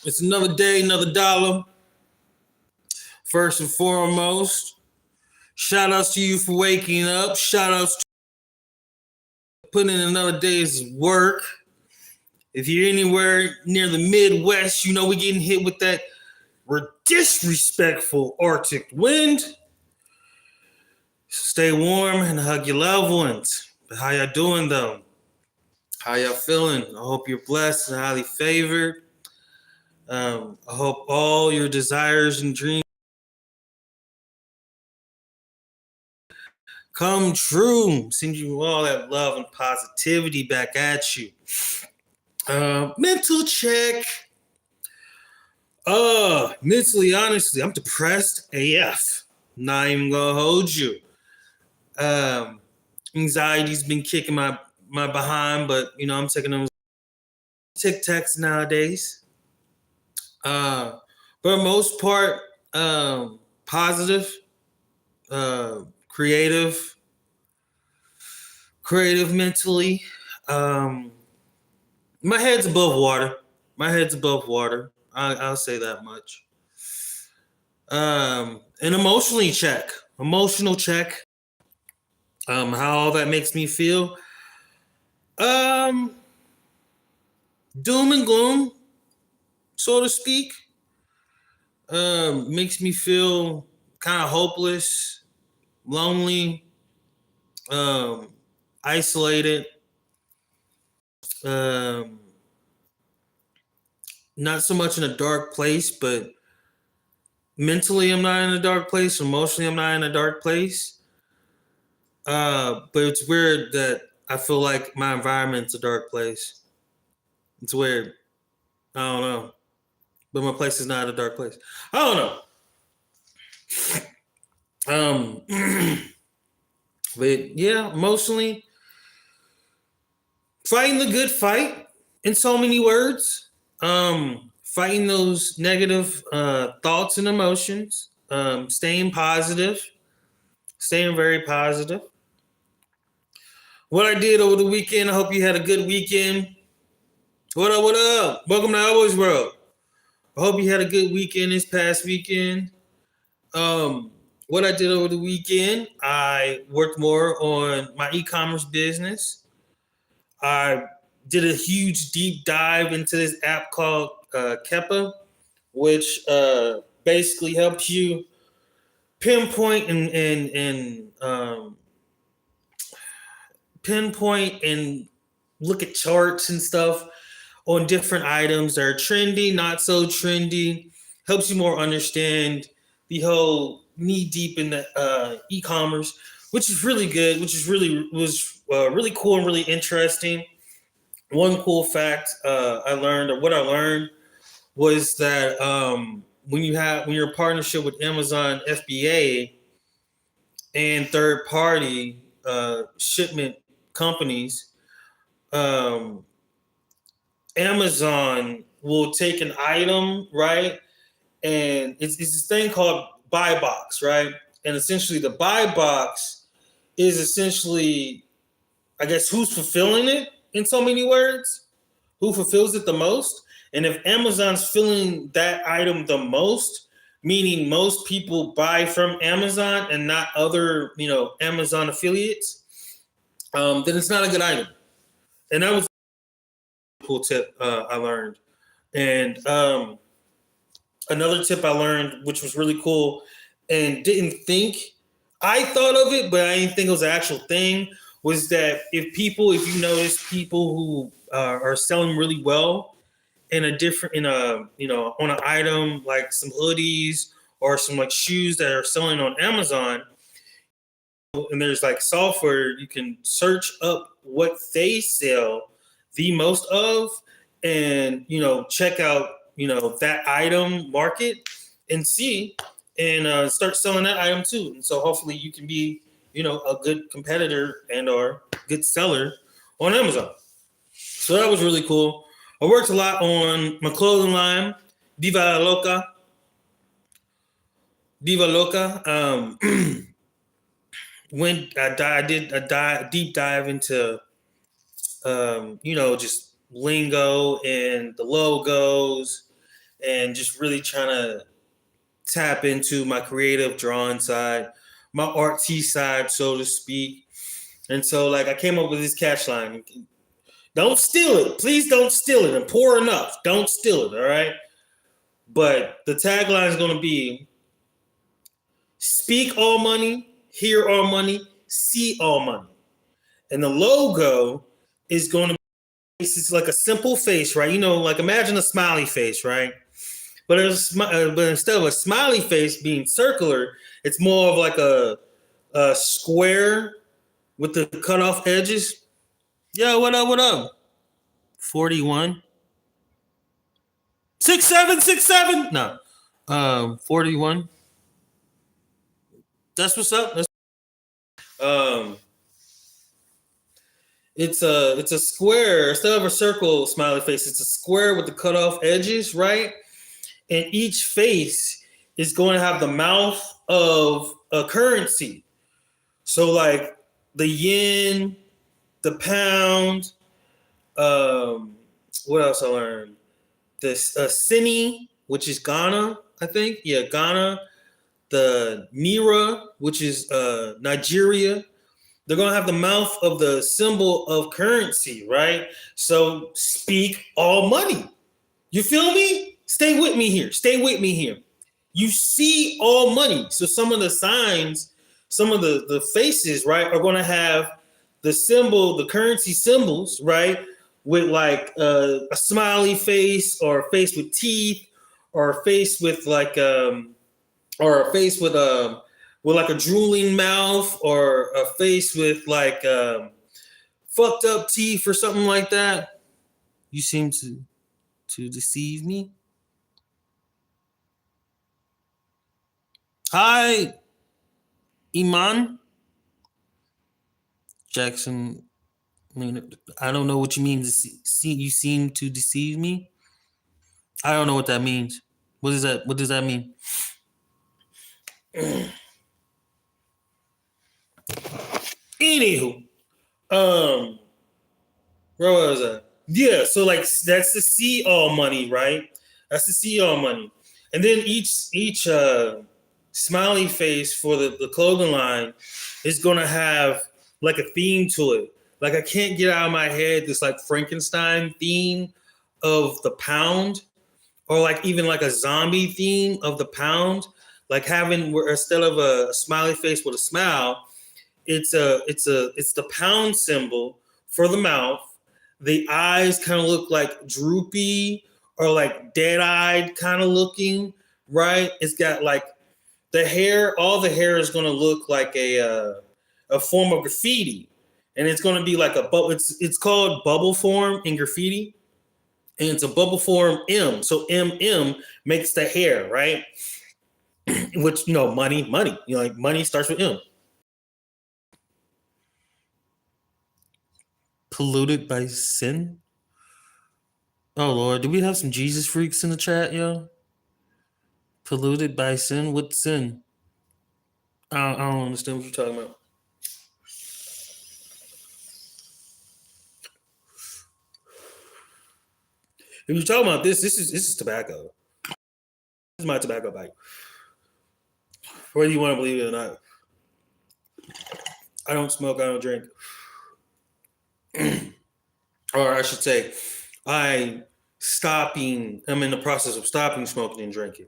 It's another day, another dollar. First and foremost, shout outs to you for waking up. Shout outs to putting in another day's work. If you're anywhere near the Midwest, you know we're getting hit with that disrespectful Arctic wind. Stay warm and hug your loved ones. But how y'all doing though? How y'all feeling? I hope you're blessed and highly favored. I hope all your desires and dreams come true. Send you all that love and positivity back at you. Mental check. Mentally, honestly, I'm depressed AF. Not even gonna hold you. Anxiety's been kicking my behind, but you know I'm taking those Tic Tacs nowadays. But for the most part, positive, creative mentally. My head's above water. I'll say that much. An emotional check. How all that makes me feel. Doom and gloom, so to speak. Makes me feel kind of hopeless, lonely, isolated. Not so much in a dark place, but mentally I'm not in a dark place. Emotionally I'm not in a dark place. But it's weird that I feel like my environment's a dark place. It's weird. I don't know. But my place is not a dark place. I don't know. But yeah, emotionally fighting the good fight in so many words. Fighting those negative thoughts and emotions. Staying positive. Staying very positive. What I did over the weekend, I hope you had a good weekend. What up, what up? Welcome to Always World. I hope you had a good weekend this past weekend. What I did over the weekend, I worked more on my e-commerce business. I did a huge deep dive into this app called Kepa, which basically helps you pinpoint and look at charts and stuff on different items that are trendy, not so trendy. Helps you more understand the whole knee deep in the e-commerce, which is really good, was really cool and really interesting. One cool fact I learned was that when you're a partnership with Amazon FBA and third party shipment companies, Amazon will take an item, right? And it's this thing called buy box, right? And essentially the buy box is essentially, I guess, who's fulfilling it in so many words, who fulfills it the most. And if Amazon's filling that item the most, meaning most people buy from Amazon and not other, Amazon affiliates, then it's not a good item. And that was a cool tip I learned. And another tip I learned, which was really cool and I thought of it, but I didn't think it was an actual thing, was that if you notice people who are selling really well on an item like some hoodies or some like shoes that are selling on Amazon, and there's like software you can search up what they sell the most of, and check out that item market and see and start selling that item too. And so hopefully you can be a good competitor and or good seller on Amazon. So that was really cool. I worked a lot on my clothing line, Diva Loca. I did a deep dive into just lingo and the logos, and just really trying to tap into my creative drawing side, my artsy side, so to speak. And so, like, I came up with this catch line: "Don't steal it, please. Don't steal it. And poor enough. Don't steal it. All right." But the tagline is going to be: "Speak all money, hear all money, see all money." And the logo is going to be, it's like a simple face, right? You know, like imagine a smiley face, right? But instead of a smiley face being circular, it's more of like a square with the cut off edges. Yo, what up? What up? 41. 67, 67. No. 41. That's what's up. Um it's a square instead of a circle smiley face. It's a square with the cut off edges, right? And each face is going to have the mouth of a currency. So like the yen, the pound, what else I learned? This Cine, which is Ghana, I think. Yeah, Ghana. The Naira, which is Nigeria. They're going to have the mouth of the symbol of currency, right? So speak all money. You feel me? Stay with me here. Stay with me here. You see all money. So some of the signs, some of the faces, right, are going to have the symbol, the currency symbols, right, with like a smiley face or a face with teeth or a face with like or a face with like a drooling mouth or a face with like fucked up teeth or something like that. You seem to deceive me. Hi, Iman Jackson. I mean, I don't know what you mean. You seem to deceive me. I don't know what that means. What is that? What does that mean? Anywho, where was I? Yeah, so like that's the see all money, right? That's the see all money, and then each smiley face for the clothing line is gonna have like a theme to it. Like I can't get out of my head this like Frankenstein theme of the pound, or like even like a zombie theme of the pound. Like having where instead of a smiley face with a smile, it's the pound symbol for the mouth. The eyes kind of look like droopy or like dead-eyed kind of looking, right? It's got like the hair, all the hair is going to look like a form of graffiti. And it's going to be like a bubble. It's called bubble form in graffiti. And it's a bubble form M. So MM makes the hair, right? Which, money. Like money starts with M. Polluted by sin? Oh Lord, do we have some Jesus freaks in the chat, yo? Polluted by sin? What sin? I don't understand what you're talking about. If you're talking about this is tobacco. This is my tobacco bite. Whether you want to believe it or not. I don't smoke, I don't drink. Or I should say, I'm in the process of stopping smoking and drinking.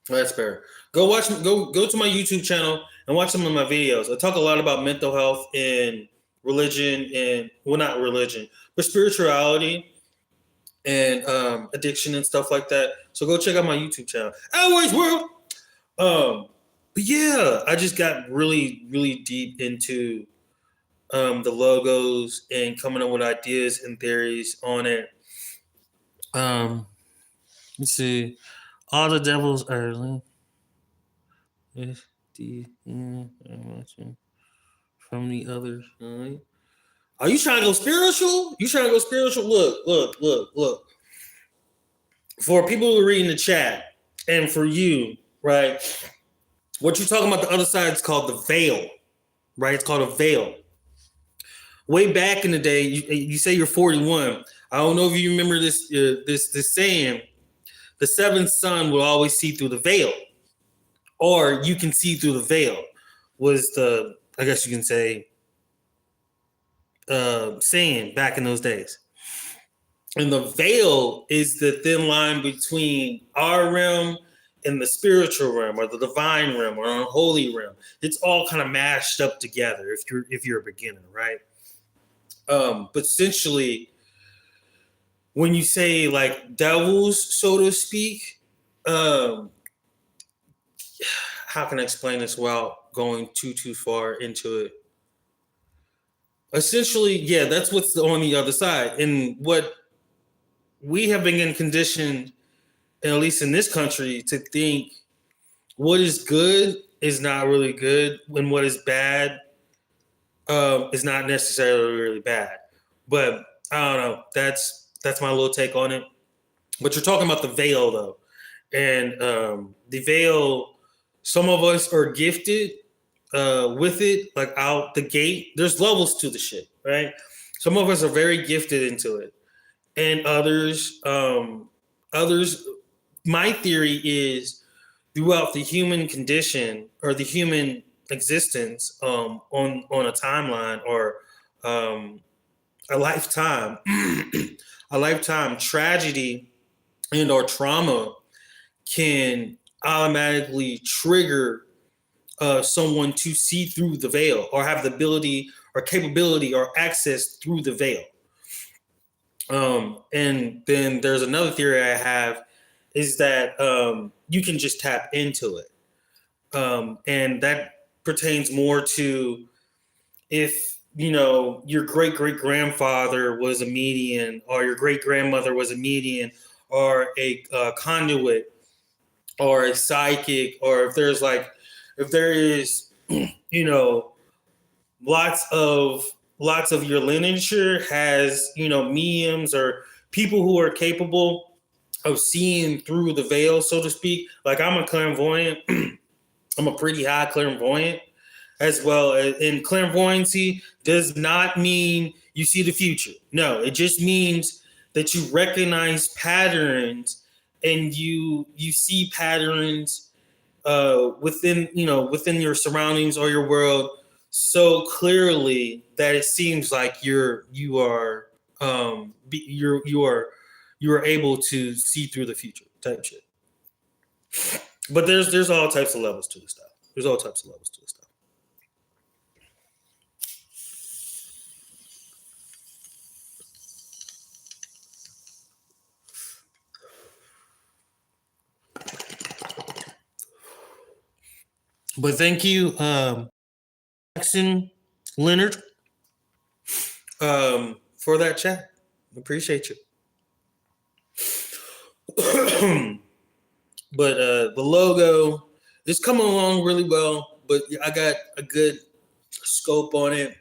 That's fair. Go to my YouTube channel and watch some of my videos. I talk a lot about mental health and religion and, well, not religion, but spirituality and addiction and stuff like that. So go check out my YouTube channel. Always World. But yeah, I just got really, really deep into the logos and coming up with ideas and theories on it. Let's see. All the devils are from the others. Right? Are you trying to go spiritual? You trying to go spiritual? Look. For people who are reading the chat, and for you, right? What you're talking about, the other side is called the veil, right? It's called a veil. way back in the day, you say you're 41. I don't know if you remember this saying: the seventh son will always see through the veil, or you can see through the veil. Was the, I guess you can say, saying back in those days. And the veil is the thin line between our realm and the spiritual realm, or the divine realm, or the holy realm. It's all kind of mashed up together if you're a beginner, right? But essentially, when you say like devils, so to speak, um, how can I explain this without going too far into it? Essentially, yeah, that's what's on the other side, and what we have been conditioned, at least in this country, to think what is good is not really good, and what is bad is not necessarily really bad. But I don't know. That's my little take on it. But you're talking about the veil, though, and the veil. Some of us are gifted with it, like out the gate. There's levels to the shit, right? Some of us are very gifted into it, and others. My theory is throughout the human condition or the human existence on a timeline or um, a lifetime, a lifetime tragedy and or trauma can automatically trigger someone to see through the veil or have the ability or capability or access through the veil. And then there's another theory I have is that you can just tap into it. And that pertains more to if, you know, your great great grandfather was a medium, or your great grandmother was a medium, or a conduit, or a psychic, or if there is, you know, lots of your lineage has, you know, mediums or people who are capable of seeing through the veil, so to speak. Like I'm a clairvoyant. I'm a pretty high clairvoyant as well. And clairvoyancy does not mean you see the future. No, it just means that you recognize patterns and you see patterns within, you know, within your surroundings or your world so clearly that it seems like you are able to see through the future type shit. But there's all types of levels to this stuff. There's all types of levels to this stuff. But thank you, Jackson Leonard, for that chat. Appreciate you. But the logo is coming along really well. But I got a good scope on it.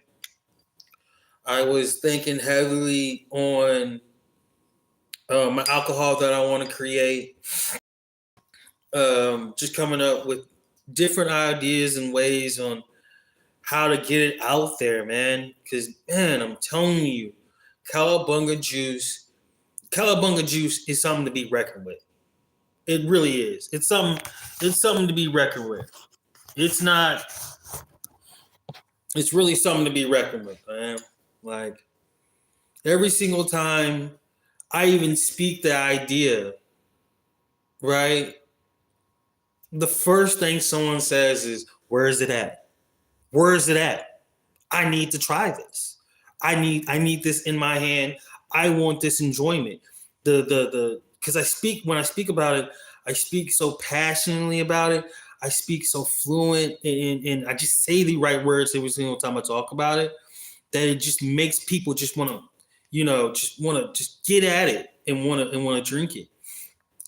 I was thinking heavily on my alcohol that I want to create. Just coming up with different ideas and ways on how to get it out there, man. Because, man, I'm telling you, Cowabunga juice is something to be reckoned with. It really is. It's something to be reckoned with. It's really something to be reckoned with, man. Like, every single time I even speak the idea, right? The first thing someone says is, "Where is it at? Where is it at? I need to try this. I need this in my hand. I want this enjoyment." Because when I speak about it, I speak so passionately about it. I speak so fluent and I just say the right words every single time I talk about it, that it just makes people just want to, you know, just get at it and want to drink it.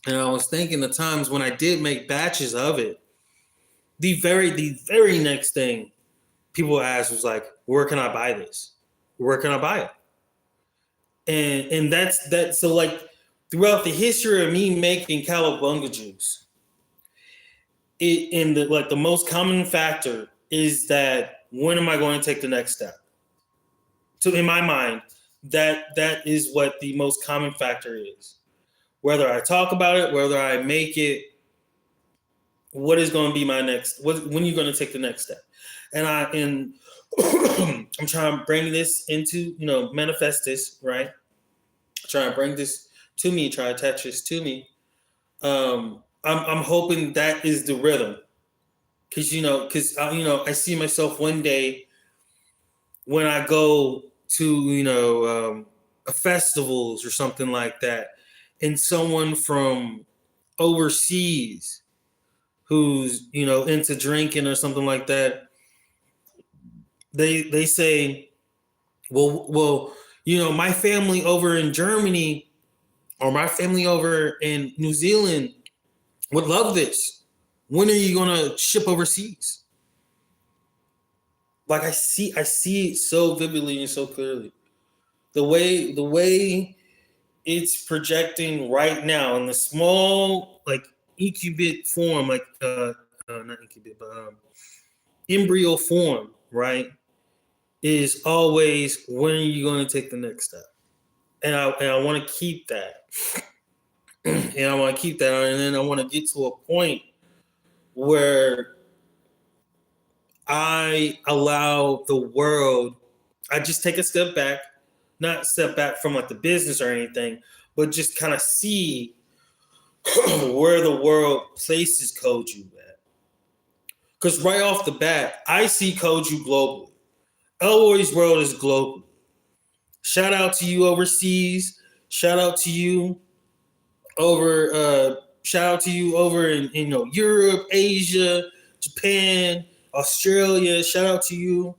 And I was thinking the times when I did make batches of it, the very next thing people asked was like, "Where can I buy this? Where can I buy it?" And that's that. So like throughout the history of me making Cowabunga juice, the most common factor is that when am I going to take the next step? So in my mind, that is what the most common factor is. Whether I talk about it, whether I make it, what is going to be my next? When are you going to take the next step? And I'm trying to bring this into, manifest this, right? Trying to bring this to me, try to attach this to me. I'm hoping that is the rhythm, because I see myself one day when I go to festivals or something like that, and someone from overseas who's into drinking or something like that, they say, well, my family over in Germany or my family over in New Zealand would love this. When are you gonna ship overseas? Like I see it so vividly and so clearly. The way it's projecting right now in the small, like, incubate form, like not incubate, but embryo form, right? Is always, when are you going to take the next step? And I want to keep that. And I want to keep that. And then I want to get to a point where I allow the world, I just take a step back, not step back from like the business or anything, but just kind of see where the world places Koju at. Because right off the bat, I see Koju globally. Elroy's World is global. Shout out to you overseas. Shout out to you over in Europe, Asia, Japan, Australia. Shout out to you.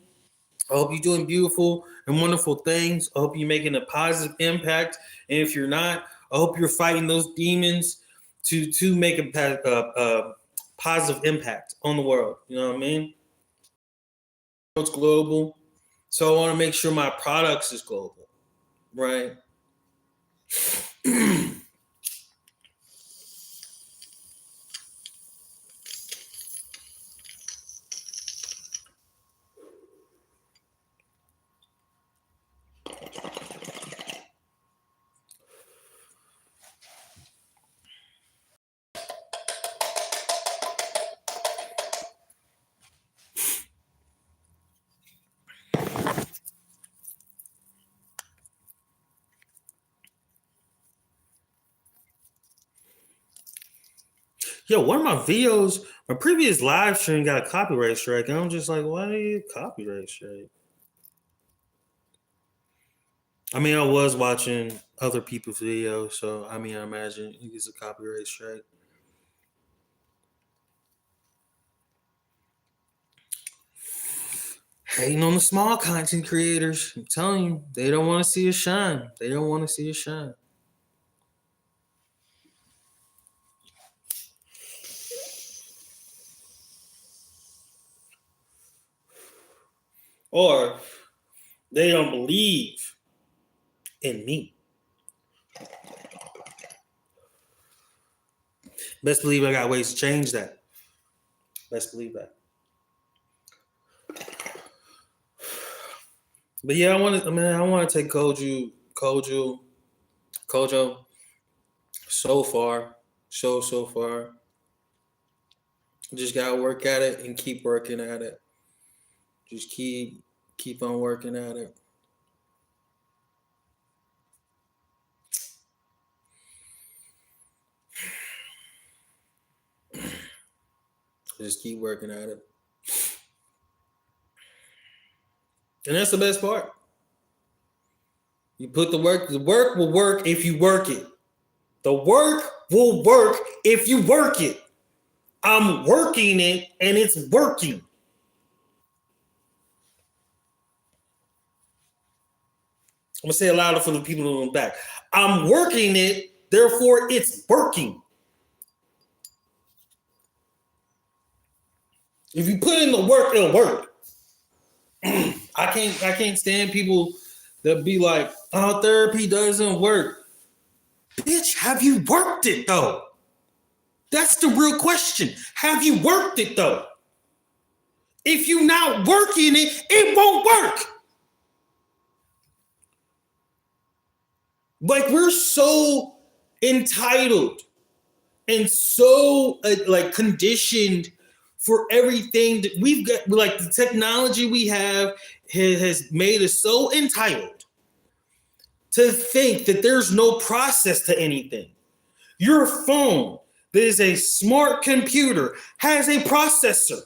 I hope you're doing beautiful and wonderful things. I hope you're making a positive impact. And if you're not, I hope you're fighting those demons to make a positive impact on the world. You know what I mean? It's global. So I want to make sure my products is global, right? Yo, one of my videos, my previous live stream got a copyright strike, and I'm just like, why do you get copyright strike? I mean, I was watching other people's videos, so I imagine it gets a copyright strike. Hating on the small content creators. I'm telling you, they don't want to see us shine. They don't want to see us shine. Or they don't believe in me. Best believe I got ways to change that. Best believe that. But yeah, I want to take Kojo so far. So far. Just gotta work at it and keep working at it. Just keep on working at it. Just keep working at it. And that's the best part. You put the work will work if you work it. The work will work if you work it. I'm working it and it's working. I'm gonna say it louder for the people in the back. I'm working it, therefore it's working. If you put in the work, it'll work. I can't stand people that be like, oh, therapy doesn't work. Bitch, have you worked it though? That's the real question. Have you worked it though? If you're not working it, it won't work. Like, we're so entitled and so like conditioned for everything that we've got. Like, the technology we have has made us so entitled to think that there's no process to anything. Your phone, that is a smart computer, has a processor.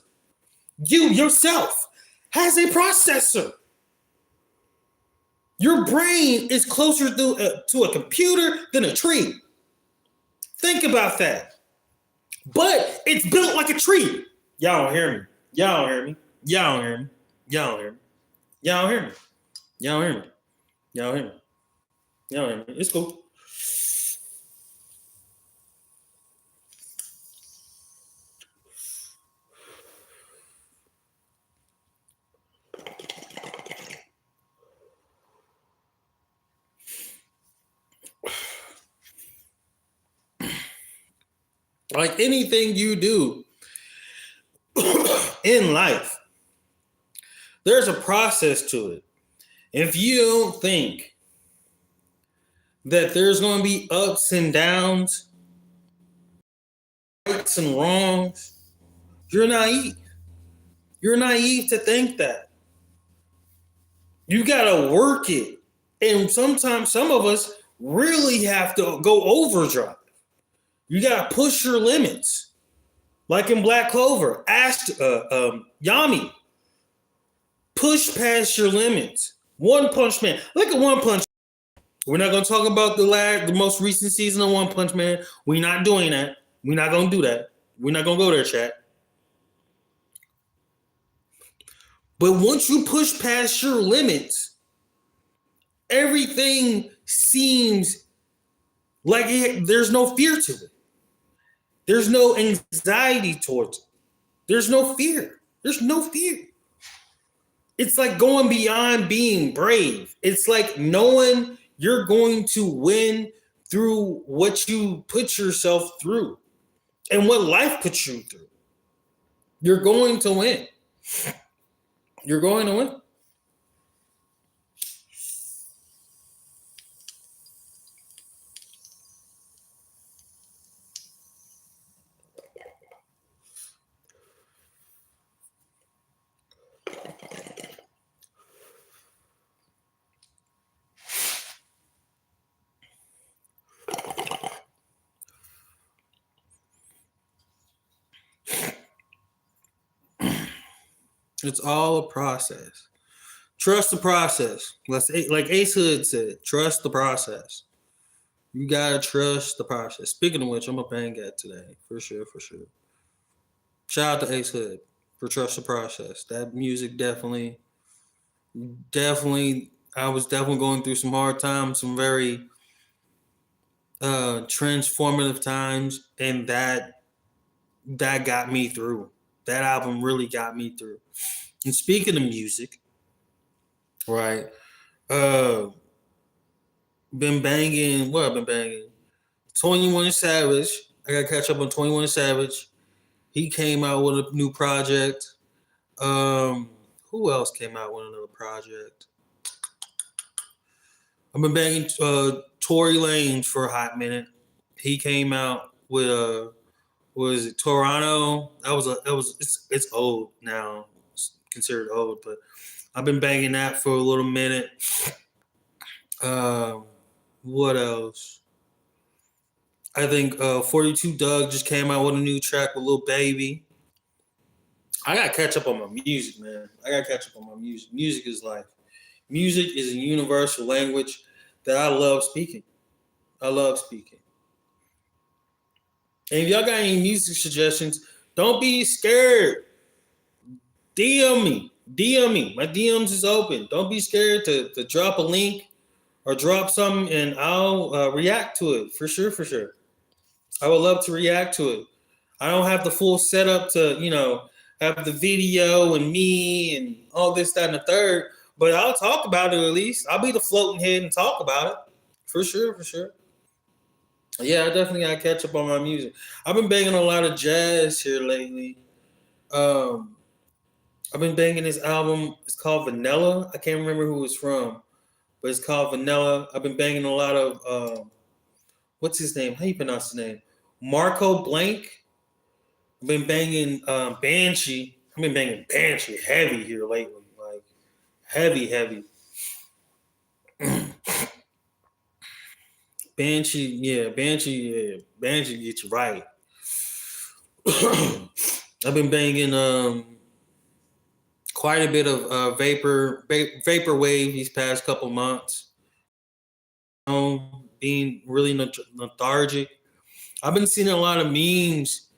You yourself has a processor. Your brain is closer to a computer than a tree. Think about that. But it's built like a tree. Y'all don't hear me. Y'all don't hear me. Y'all don't hear me. Y'all don't hear me. Y'all don't hear me. Y'all don't hear me. Y'all don't hear me. Y'all don't hear me. It's cool. Like anything you do in life, there's a process to it. If you don't think that there's going to be ups and downs, rights and wrongs, you're naive. You're naive to think that. You got to work it. And sometimes some of us really have to go overdrive. You got to push your limits. Like in Black Clover, asked Yami, push past your limits. One Punch Man. Look at One Punch. We're not going to talk about the most recent season of One Punch Man. We're not doing that. We're not going to do that. We're not going to go there, chat. But once you push past your limits, everything seems like there's no fear to it. There's no anxiety towards it. There's no fear. There's no fear. It's like going beyond being brave. It's like knowing you're going to win through what you put yourself through and what life puts you through. You're going to win. You're going to win. It's all a process. Trust the process. Like Ace Hood said, trust the process. You gotta trust the process. Speaking of which, I'm a bang at today. For sure, for sure. Shout out to Ace Hood for Trust the Process. That music definitely, I was definitely going through some hard times, some very transformative times, and that got me through. That album really got me through. And speaking of music, right? Uh been banging. What I've been banging? 21 Savage. I gotta catch up on 21 Savage. He came out with a new project. Who else came out with another project? I've been banging Tory Lanez for a hot minute. He came out with was it Toronto? It's old now. It's considered old, but I've been banging that for a little minute. What else? I think 42 Doug just came out with a new track with Lil Baby. I gotta catch up on my music, man. I gotta catch up on my music. Music is life. Music is a universal language that I love speaking. I love speaking. And if y'all got any music suggestions, don't be scared. DM me. DM me. My DMs is open. Don't be scared to drop a link or drop something, and I'll react to it for sure. For sure, I would love to react to it. I don't have the full setup to have the video and me and all this, that, and the third, but I'll talk about it at least. I'll be the floating head and talk about it for sure. For sure. Yeah, I definitely gotta catch up on my music. I've been banging a lot of jazz here lately. I've been banging this album. It's called Vanilla. I can't remember who it's from, but it's called vanilla. I've been banging a lot of what's his name? How you pronounce his name? Marco Blank. I've been banging Banshee. I've been banging Banshee heavy here lately, like heavy. Banshee gets you right. I've been banging quite a bit of vaporwave these past couple months. Being really lethargic. I've been seeing a lot of memes,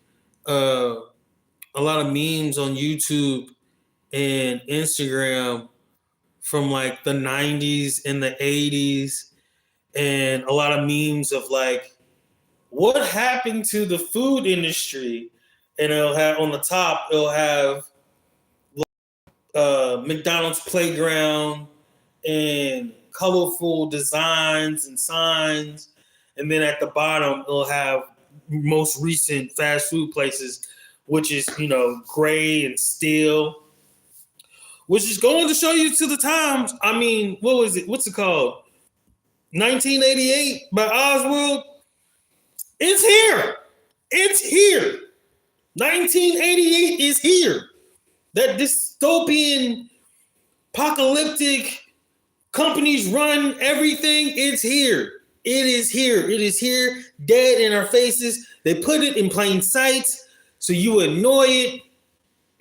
on YouTube and Instagram from like the 90s and the 80s, and a lot of memes of like what happened to the food industry, and it'll have on the top, it'll have McDonald's playground and colorful designs and signs, and then at the bottom it'll have most recent fast food places, which is gray and steel, which is going to show you to the times. I mean, what was it? What's it called? 1988 by Oswald. It's here. It's here. 1988 is here. That dystopian, apocalyptic companies run everything. It's here. It is here. It is here, dead in our faces. They put it in plain sight so you annoy it.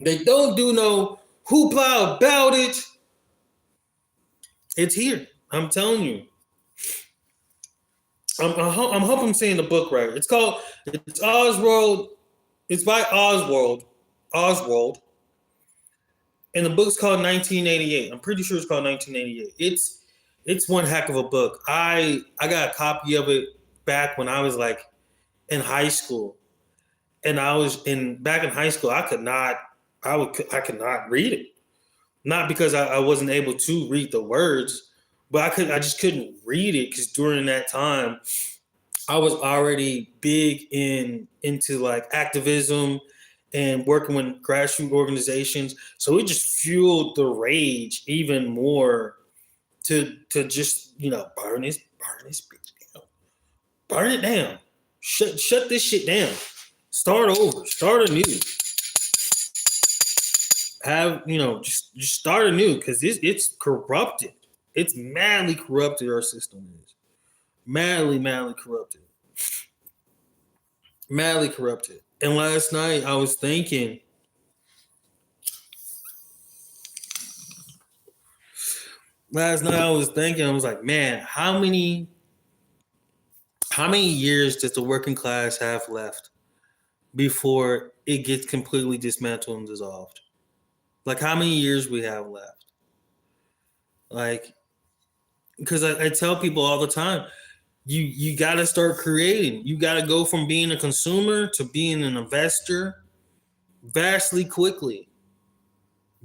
They don't do no hoopla about it. It's here. I'm telling you. I hope I'm saying the book right. It's Oswald. It's by Oswald. And the book's called 1988. I'm pretty sure it's called 1988. It's one heck of a book. I got a copy of it back when I was like in high school. And back in high school, I could not read it. Not because I wasn't able to read the words, but I just couldn't read it because during that time I was already big into like activism and working with grassroots organizations. So it just fueled the rage even more to just, burn this bitch down. Burn it down. Shut this shit down. Start over. Start anew. Just start anew because it's corrupted. It's madly corrupted. Our system is madly corrupted. Madly corrupted. And last night I was thinking, I was like, man, how many years does the working class have left before it gets completely dismantled and dissolved? Like, how many years we have left? Like, because I tell people all the time, you got to start creating. You got to go from being a consumer to being an investor vastly quickly.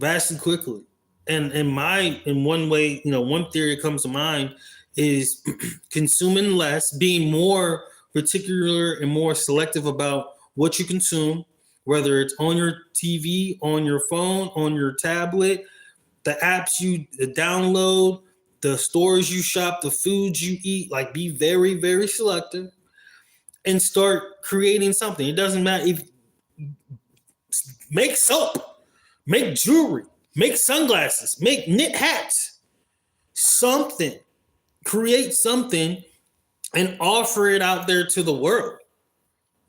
And in one way, one theory that comes to mind is consuming less, being more particular and more selective about what you consume, whether it's on your TV, on your phone, on your tablet, the apps you download, the stores you shop, the foods you eat. Like, be very, very selective and start creating something. It doesn't matter if make soap, make jewelry, make sunglasses, make knit hats, something. Create something and offer it out there to the world.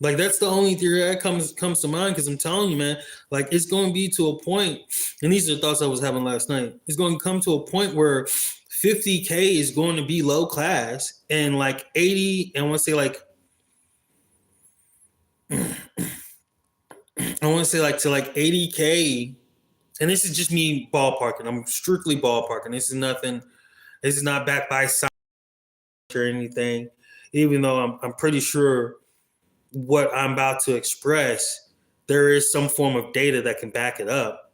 Like, that's the only theory that comes to mind, because I'm telling you, man, like, it's going to be to a point, and these are the thoughts I was having last night. It's going to come to a point where 50K is going to be low class, and like 80, I want to say like to like 80K, and this is just me ballparking. I'm strictly ballparking. This is not backed by science or anything, even though I'm pretty sure what I'm about to express, there is some form of data that can back it up.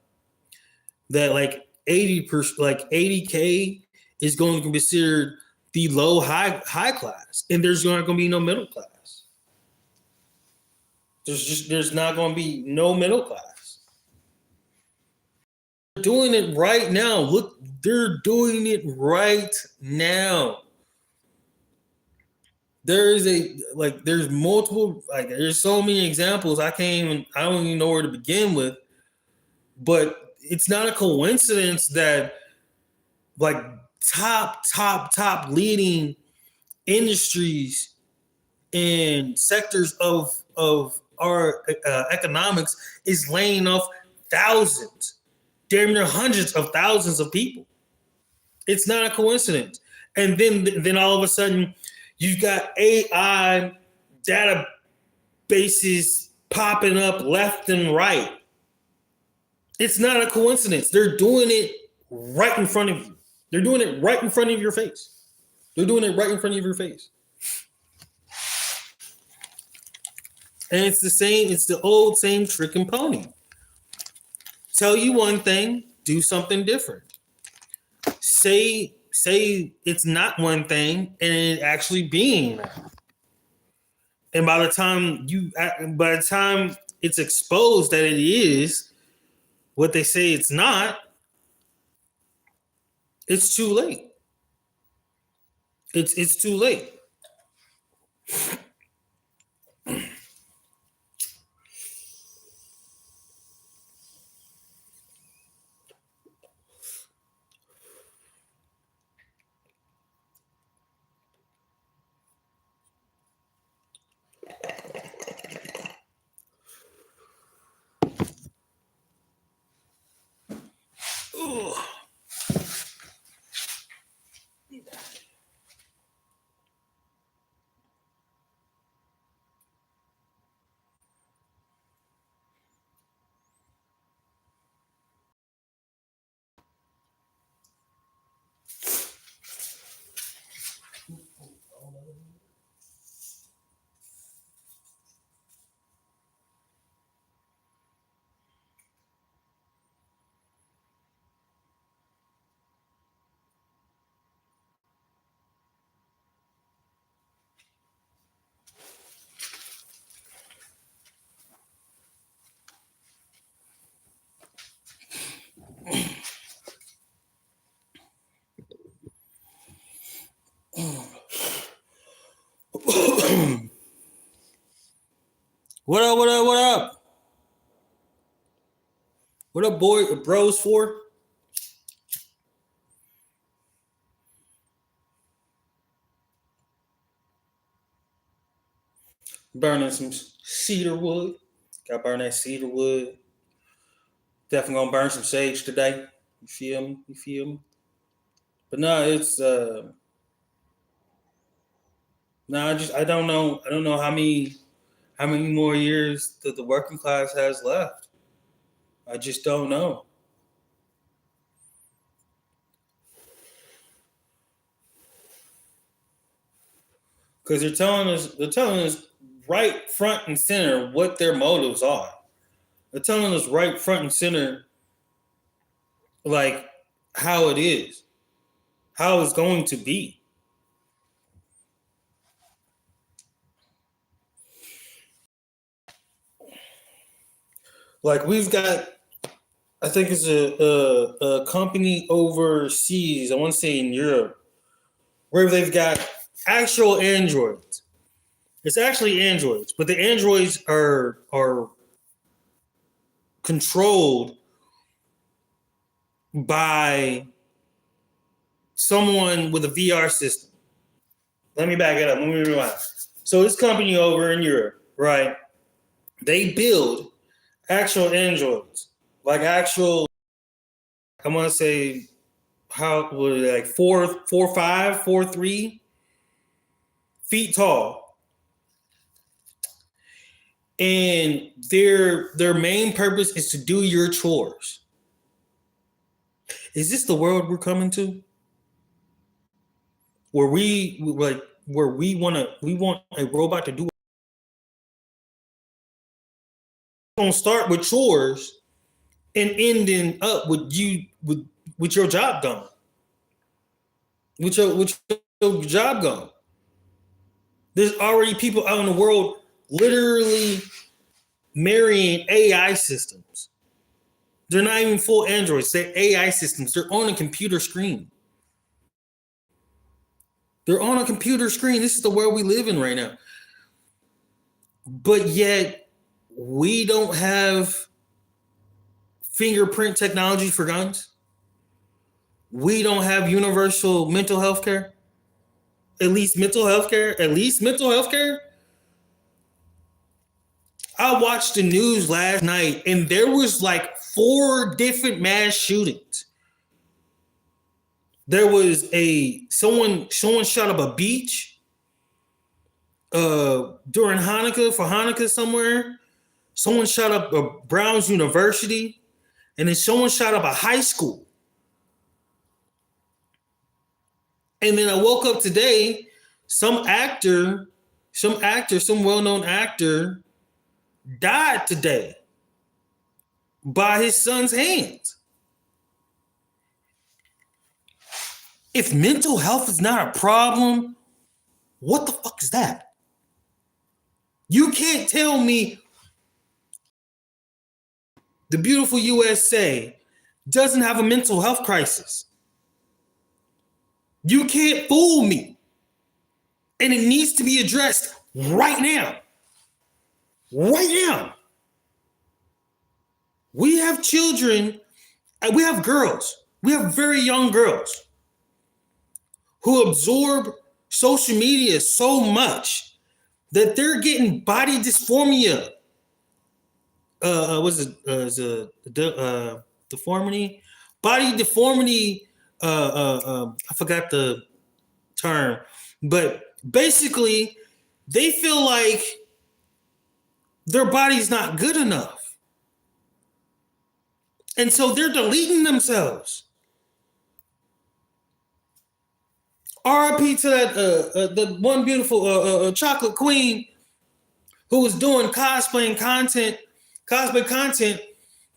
That like 80K is going to be considered the low high class, and there's not going to be no middle class. There's not going to be no middle class. doing it right now. Look, they're doing it right now. There's multiple, there's so many examples. I don't even know where to begin with. But it's not a coincidence that like top leading industries and sectors of our economics is laying off thousands, damn near hundreds of thousands of people. It's not a coincidence. And then all of a sudden, you've got AI databases popping up left and right. It's not a coincidence. They're doing it right in front of you. They're doing it right in front of your face. They're doing it right in front of your face. And it's the old same trick and pony. Tell you one thing, do something different. Say it's not one thing and it actually being that. And by the time it's exposed that it is what they say it's not, it's too late. It's too late. What up, what up, what up? What up, bros for? Burning some cedar wood. Got to burn that cedar wood. Definitely gonna burn some sage today. You feel me? You feel me? But no, it's no, I don't know. I don't know how many more years that the working class has left. I just don't know. Because they're telling us right front and center what their motives are. They're telling us right front and center, like how it is, how it's going to be. Like we've got, I think it's a company overseas. I want to say in Europe, where they've got actual androids. It's actually androids, but the androids are controlled by someone with a VR system. Let me back it up. Let me rewind. So this company over in Europe, right? They build actual androids, like actual. I want to say how what like 4'5", 4'3" feet tall, and their main purpose is to do your chores. Is this the world we're coming to? Where we want a robot to do. Gonna start with chores and ending up with you with your job gone. With your job gone. There's already people out in the world literally marrying AI systems. They're not even full androids. They're AI systems. They're on a computer screen. They're on a computer screen. This is the world we live in right now. But yet, we don't have fingerprint technology for guns. We don't have universal mental health care. At least mental health care. At least mental health care. I watched the news last night and there was like 4 different mass shootings. There was someone shot up a beach during Hanukkah somewhere. Someone shot up a Brown's University, and then someone shot up a high school. And then I woke up today, some well-known actor died today by his son's hands. If mental health is not a problem, what the fuck is that? You can't tell me the beautiful USA doesn't have a mental health crisis. You can't fool me. And it needs to be addressed right now. Right now. We have children, and we have girls. We have very young girls who absorb social media so much that they're getting body dysphoria. Deformity? Body deformity. I forgot the term, but basically, they feel like their body's not good enough, and so they're deleting themselves. RIP to that the one beautiful chocolate queen who was doing cosplay content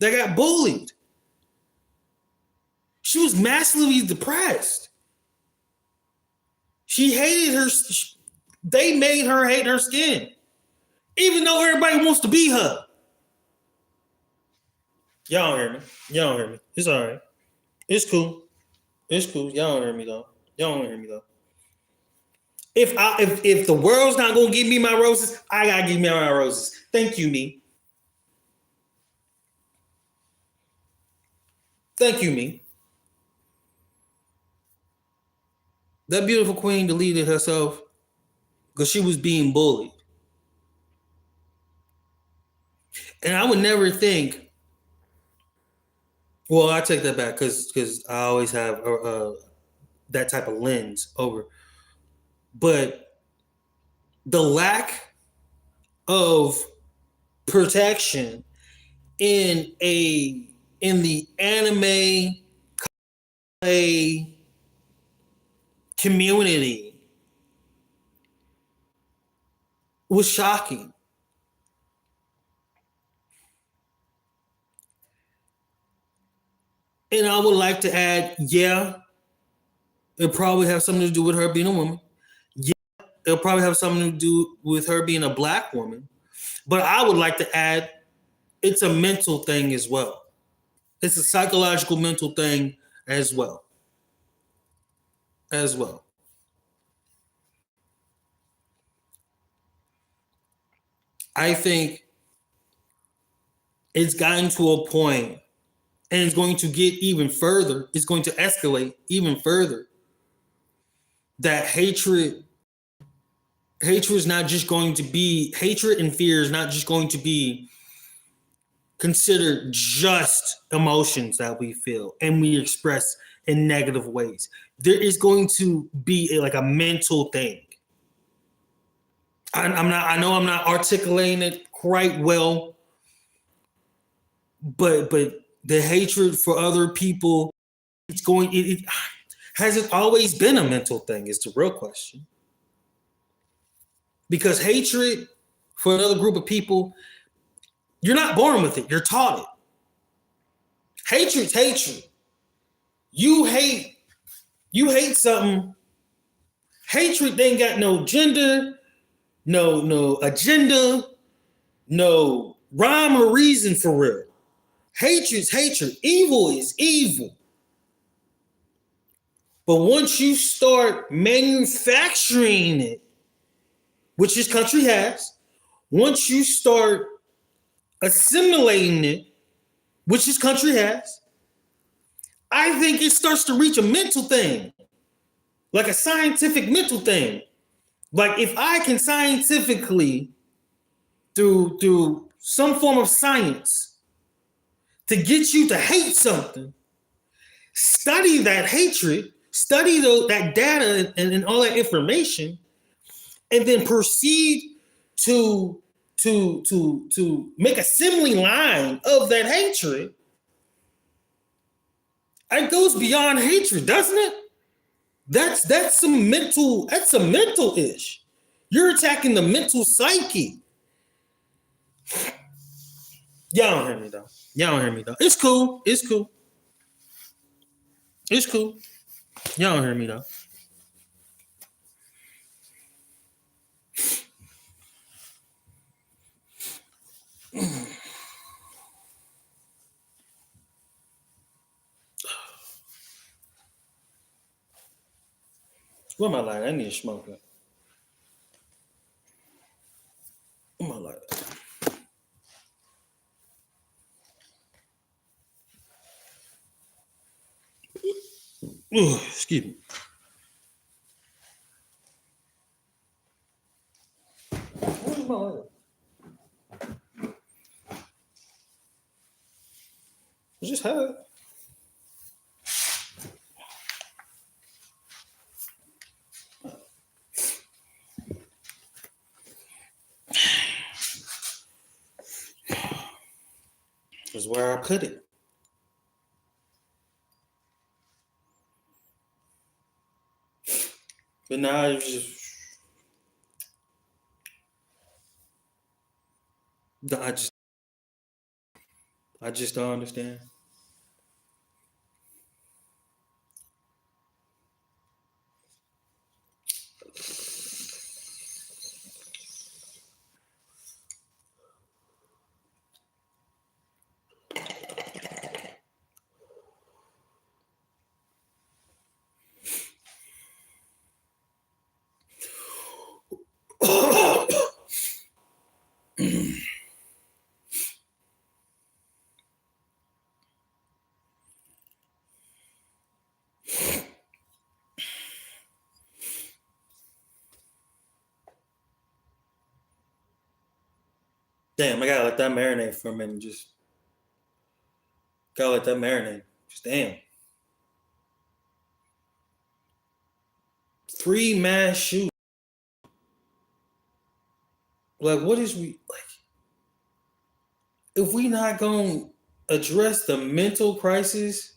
that got bullied. She was massively depressed. She hated her. They made her hate her skin, even though everybody wants to be her. Y'all don't hear me. Y'all don't hear me. It's all right. It's cool. It's cool. Y'all don't hear me though. Y'all don't hear me though. If the world's not gonna give me my roses, I gotta give me my roses. Thank you, me. Thank you, me. That beautiful queen deleted herself because she was being bullied. And I would never think, well, I take that back because I always have that type of lens over. But the lack of protection in the anime community was shocking. And I would like to add, yeah, it probably has something to do with her being a woman. Yeah, it'll probably have something to do with her being a black woman. But I would like to add, it's a mental thing as well. It's a psychological mental thing as well. I think it's gotten to a point, and it's going to get even further. It's going to escalate even further. That hatred is not just going to be, hatred and fear is not just going to be considered just emotions that we feel and we express in negative ways. There is going to be like a mental thing. I know I'm not articulating it quite well, but the hatred for other people, has it always been a mental thing is the real question. Because hatred for another group of people, you're not born with it, you're taught it. Hatred's hatred. You hate something. Hatred ain't got no gender, no agenda, no rhyme or reason for real. Hatred's hatred. Evil is evil. But once you start manufacturing it, which this country has, once you start assimilating it, which this country has, I think it starts to reach a mental thing, like a scientific mental thing. Like if I can scientifically, through some form of science, to get you to hate something, study that hatred, study that data and all that information, and then proceed to make a assembly line of that hatred. It goes beyond hatred, doesn't it? That's some mental ish. You're attacking the mental psyche. Y'all don't hear me though. Y'all don't hear me though. It's cool. It's cool. It's cool. Y'all don't hear me though. Where am I lying? I need to smoke it. Where am I lying? Excuse me. Where's my lighter? I just had it. Is where I put it. But now it's just I just don't understand. Damn, I gotta let that marinate for a minute. Just gotta let that marinate. Just damn. 3 mass shootings. Like, what is we like? If we not gonna address the mental crisis,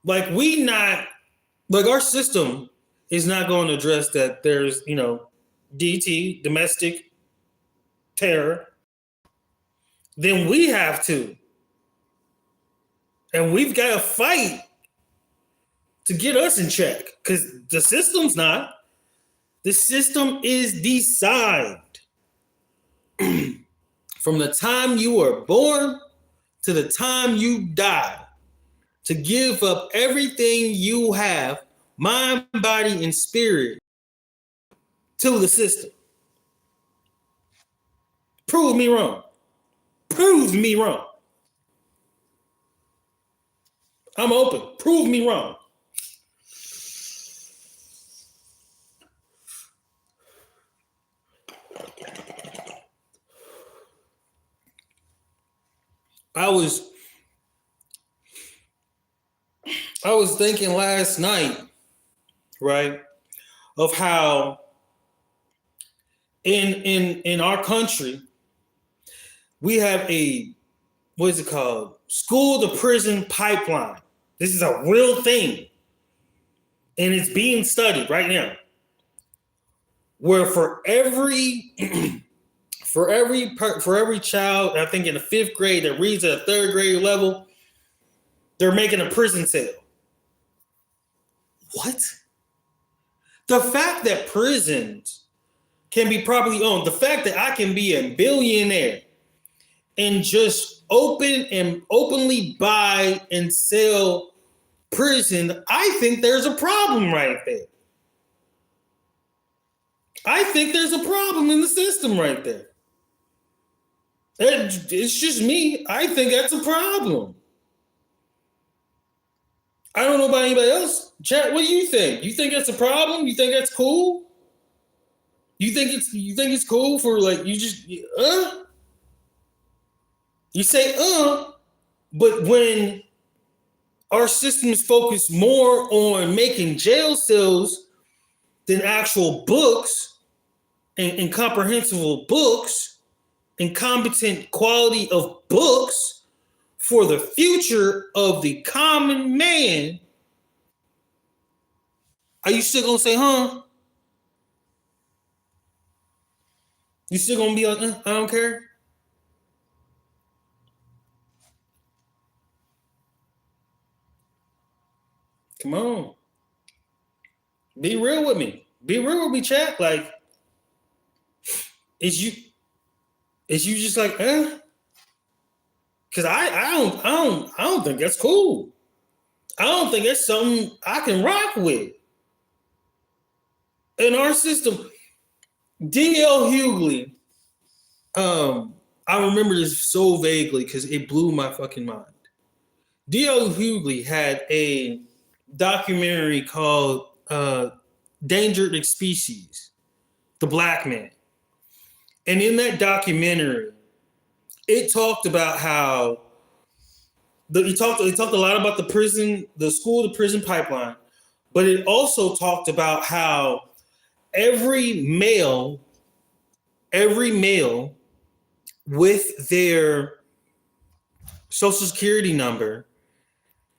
like we not like our system is not going to address that. There's DT, domestic terror. Then we have to, and we've got to fight to get us in check because the system's not. The system is designed from the time you are born to the time you die to give up everything you have, mind, body, and spirit, to the system. Prove me wrong. Prove me wrong. I'm open. Prove me wrong. I was thinking last night, right, of how in our country we have a, what is it called? School to prison pipeline. This is a real thing. And it's being studied right now. Where for every child, I think in the 5th grade that reads at a 3rd grade level, they're making a prison cell. What? The fact that prisons can be properly owned, the fact that I can be a billionaire and just openly buy and sell prison, I think there's a problem right there. I think there's a problem in the system right there. It's just me. I think that's a problem. I don't know about anybody else. Chat, what do you think? You think that's a problem? You think that's cool? You think it's cool for like you just you say but when our system is focused more on making jail cells than actual books and comprehensible books and competent quality of books for the future of the common man, are you still gonna say, huh? You still gonna be like, I don't care? Come on. Be real with me. Be real with me, chat. Like, is you just like, Cause I don't think that's cool. I don't think that's something I can rock with. In our system, D.L. Hughley, I remember this so vaguely because it blew my fucking mind. D.L. Hughley had a documentary called Endangered Species, The Black Man. And in that documentary, it talked about how it talked a lot about the school to prison pipeline, but it also talked about how every male with their social security number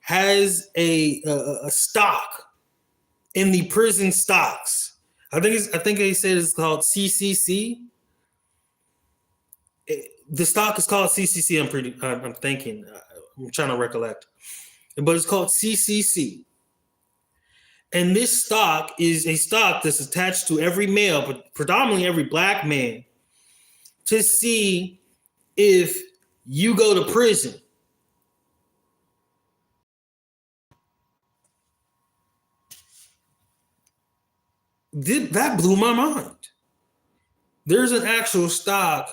has a stock in the prison stocks. I think they said it's called CCC. The stock is called CCC. I'm thinking. I'm trying to recollect, but it's called CCC. And this stock is a stock that's attached to every male, but predominantly every black man, to see if you go to prison. That blew my mind. There's an actual stock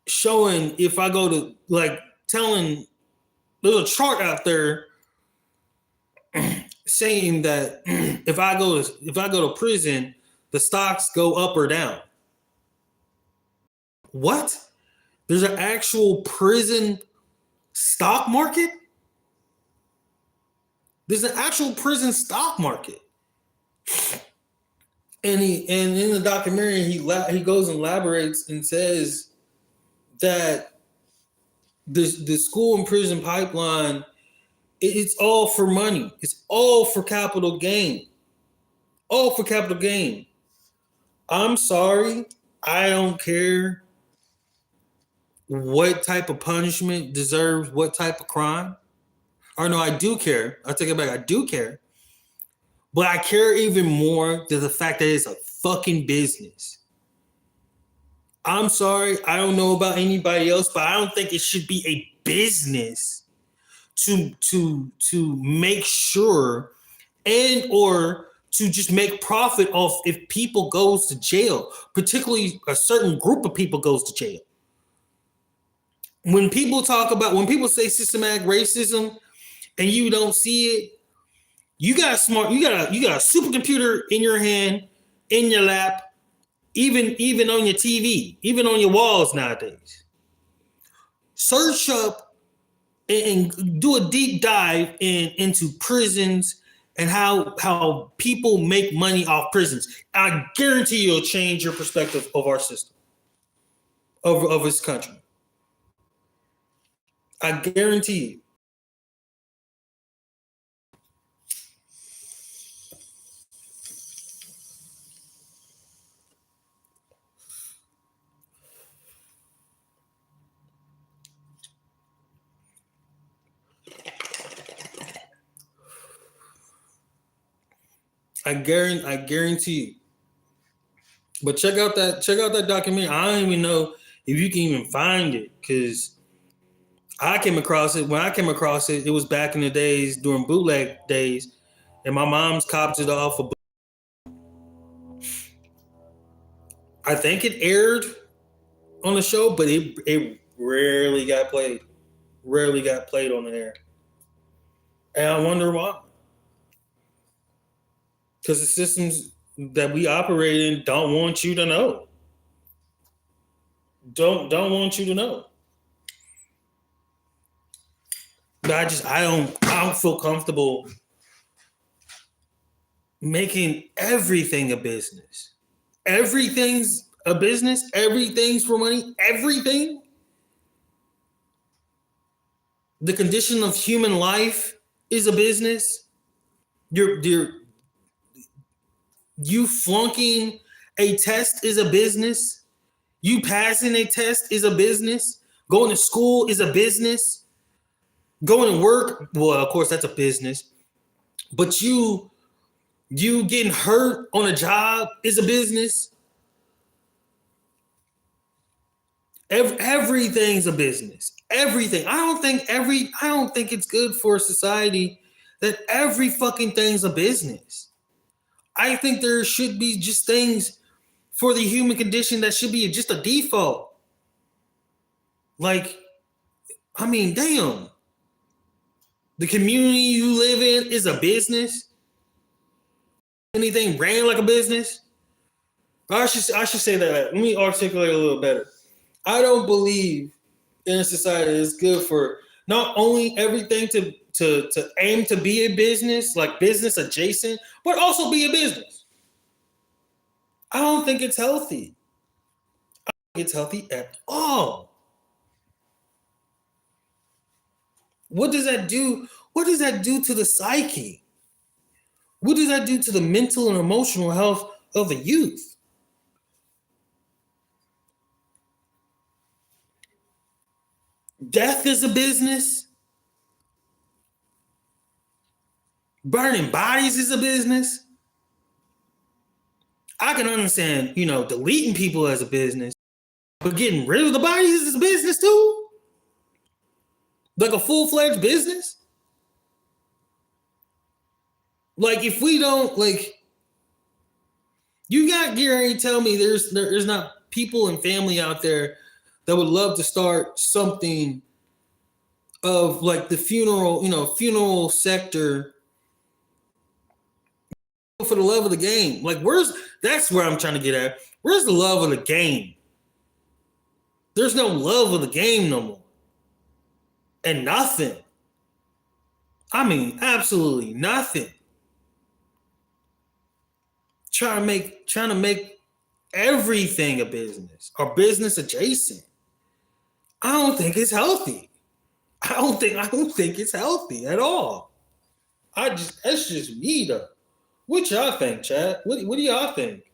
showing if I go to telling there's a chart out there saying that if I go to prison, the stocks go up or down. What? There's an actual prison stock market? There's an actual prison stock market. And in the documentary he goes and elaborates and says that the school and prison pipeline, it's all for money. It's all for capital gain. All for capital gain. I'm sorry. I don't care what type of punishment deserves what type of crime. Or no, I do care. I take it back. I do care. But I care even more to the fact that it's a fucking business. I'm sorry. I don't know about anybody else, but I don't think it should be a business to make sure and or to just make profit off if people goes to jail, particularly a certain group of people goes to jail. When people say systematic racism and you don't see it, you got a supercomputer in your hand, in your lap, even on your TV, even on your walls nowadays. Search up and do a deep dive into prisons and how people make money off prisons. I guarantee you'll change your perspective of our system, of this country. I guarantee you. I guarantee you. But check out that documentary. I don't even know if you can even find it, because I came across it. When I came across it, it was back in the days during bootleg days, and my mom's copped it off of. I think it aired on the show, but it rarely got played. Rarely got played on the air, and I wonder why. Because the systems that we operate in don't want you to know. Don't want you to know. But I don't feel comfortable making everything a business. Everything's a business. Everything's for money. Everything. The condition of human life is a business. You flunking a test is a business. You passing a test is a business. Going to school is a business. Going to work, well, of course, that's a business. But you getting hurt on a job is a business. Everything's a business. Everything. I don't think it's good for a society that every fucking thing's a business. I think there should be just things for the human condition that should be just a default. Like, I mean, damn. The community you live in is a business. Anything ran like a business? I should say that. Let me articulate a little better. I don't believe in a society that's good for not only everything to aim to be a business, like business adjacent, but also be a business. I don't think it's healthy. I don't think it's healthy at all. What does that do? What does that do to the psyche? What does that do to the mental and emotional health of the youth? Death is a business. Burning bodies is a business. I can understand, deleting people as a business, but getting rid of the bodies is a business too. Like a full-fledged business. Like if we don't you got Gary tell me there's not people and family out there that would love to start something of like the funeral sector for the love of the game. Like that's where I'm trying to get at. Where's the love of the game? There's no love of the game no more. And nothing. I mean, absolutely nothing. Trying to make everything a business or business adjacent. I don't think it's healthy. I don't think it's healthy at all. That's just me though. What y'all think, Chad? What do y'all think?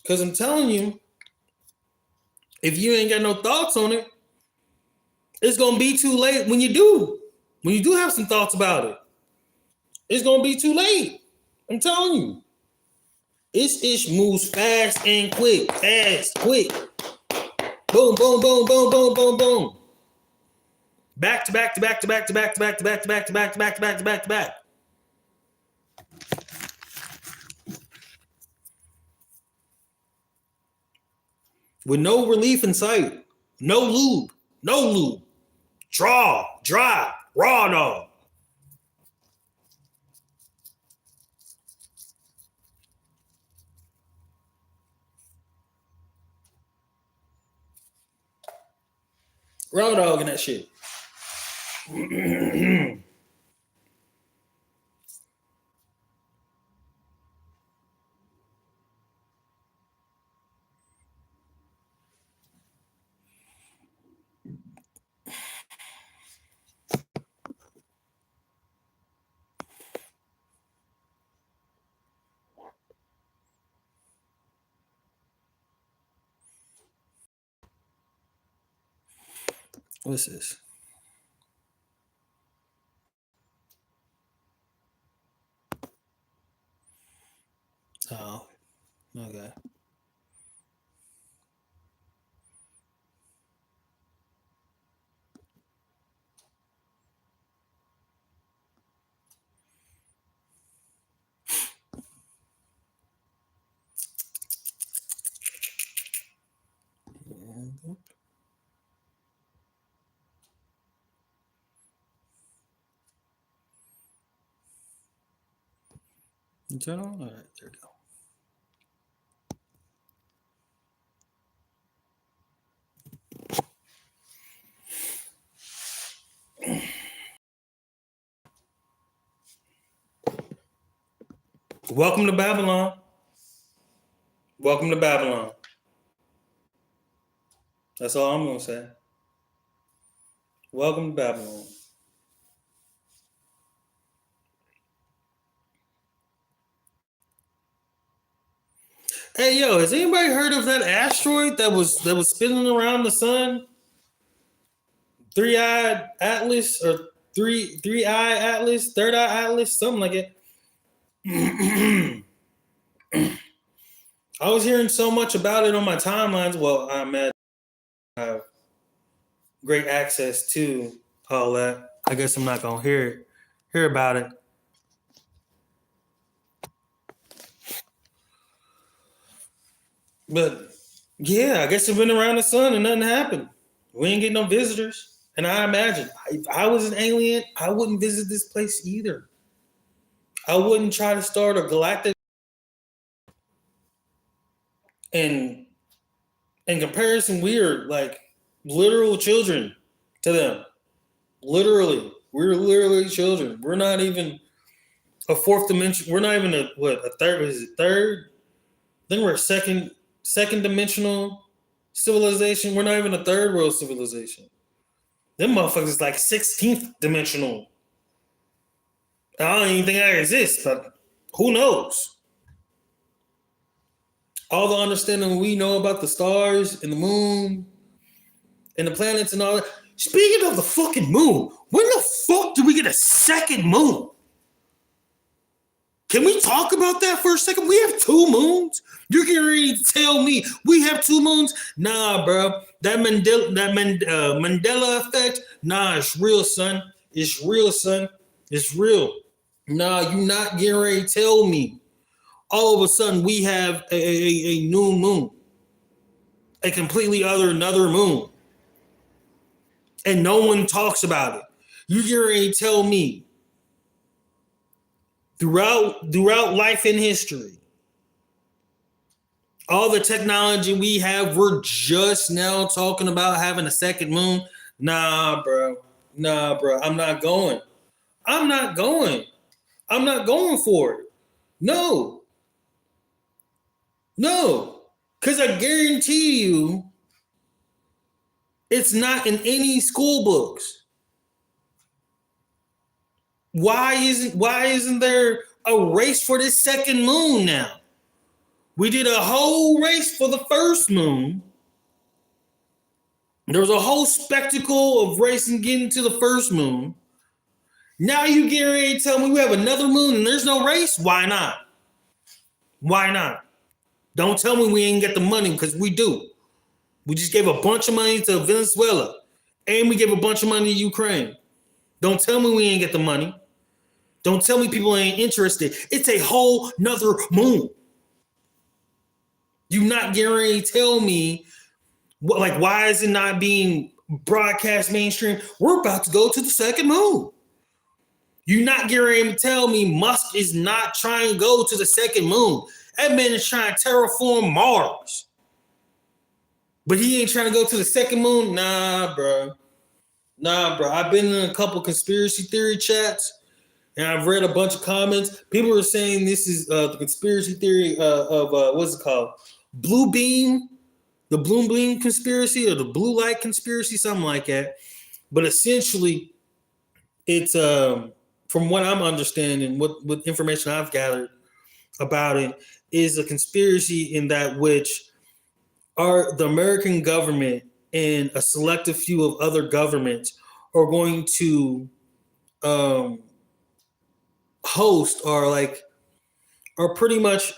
Because I'm telling you, if you ain't got no thoughts on it, it's gonna be too late when you do. When you do have some thoughts about it, it's gonna be too late. I'm telling you. This ish moves fast and quick. Fast, quick. Boom, boom, boom, boom, boom, boom, boom. Back to back to back to back to back to back to back to back to back to back to back to back to back. With no relief in sight. No lube. No lube. Draw, dry, raw dog. Raw dog and that shit. What's this? Oh, okay. Turn on? All right, there we go. Welcome to Babylon. Welcome to Babylon. That's all I'm going to say. Welcome to Babylon. Hey, yo, has anybody heard of that asteroid that was spinning around the sun? Three-eyed Atlas or three-eye Atlas, third-eye Atlas, something like it. I was hearing so much about it on my timelines. Well, I imagine I have great access to all that. I guess I'm not gonna hear about it. But yeah, I guess it's been around the sun and nothing happened. We ain't getting no visitors. And I imagine if I was an alien, I wouldn't visit this place either. I wouldn't try to start a galactic. And in comparison, we are like literal children to them. Literally. We're literally children. We're not even a fourth dimension. We're not even a third? Is it third? I think we're a second dimensional civilization. We're not even a third world civilization. Them motherfuckers is like 16th dimensional. I don't even think that exists, but who knows? All the understanding we know about the stars and the moon and the planets and all that. Speaking of the fucking moon, when the fuck did we get a second moon? Can we talk about that for a second? We have two moons? You're getting ready to tell me we have two moons? Nah, bro. That Mandela effect, nah, it's real, son. It's real, son. It's real. Nah, you not getting ready to tell me. All of a sudden, we have a new moon. A completely another moon. And no one talks about it. You getting ready to tell me throughout life and history, all the technology we have, we're just now talking about having a second moon. Nah, bro. I'm not going. I'm not going for it. No. Because I guarantee you, it's not in any school books. Why isn't there a race for this second moon now? We did a whole race for the first moon. There was a whole spectacle of racing getting to the first moon. Now you get ready to tell me we have another moon and there's no race? Why not? Why not? Don't tell me we ain't get the money, because we do. We just gave a bunch of money to Venezuela and we gave a bunch of money to Ukraine. Don't tell me we ain't get the money. Don't tell me people ain't interested. It's a whole nother moon. You not getting ready to tell me, why is it not being broadcast mainstream? We're about to go to the second moon. You not getting ready to tell me Musk is not trying to go to the second moon. That man is trying to terraform Mars. But he ain't trying to go to the second moon? Nah, bro. I've been in a couple conspiracy theory chats, and I've read a bunch of comments. People are saying this is the conspiracy theory of what's it called? Blue beam, the blue beam conspiracy, or the blue light conspiracy, something like that. But essentially, it's from what I'm understanding, what information I've gathered about it, is a conspiracy in that which the American government and a selective few of other governments are going to um, host or pretty much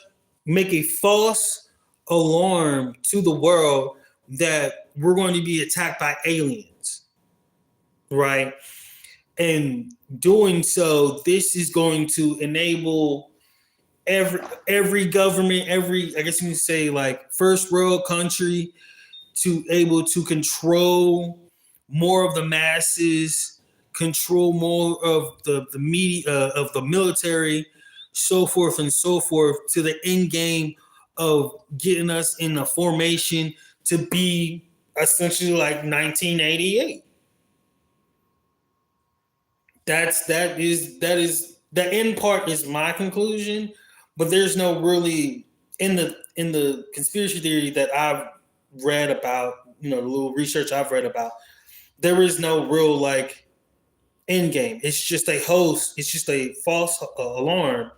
make a false alarm to the world that we're going to be attacked by aliens, right? And doing so, this is going to enable every government, every, I guess you can say, like, first world country to able to control more of the masses, control more of the media, of the military, so forth and so forth, to the end game of getting us in a formation to be essentially like 1988. That is the end part is my conclusion, but there's no really in the conspiracy theory that I've read about, the little research I've read about, there is no real like end game. It's just a host. It's just a false alarm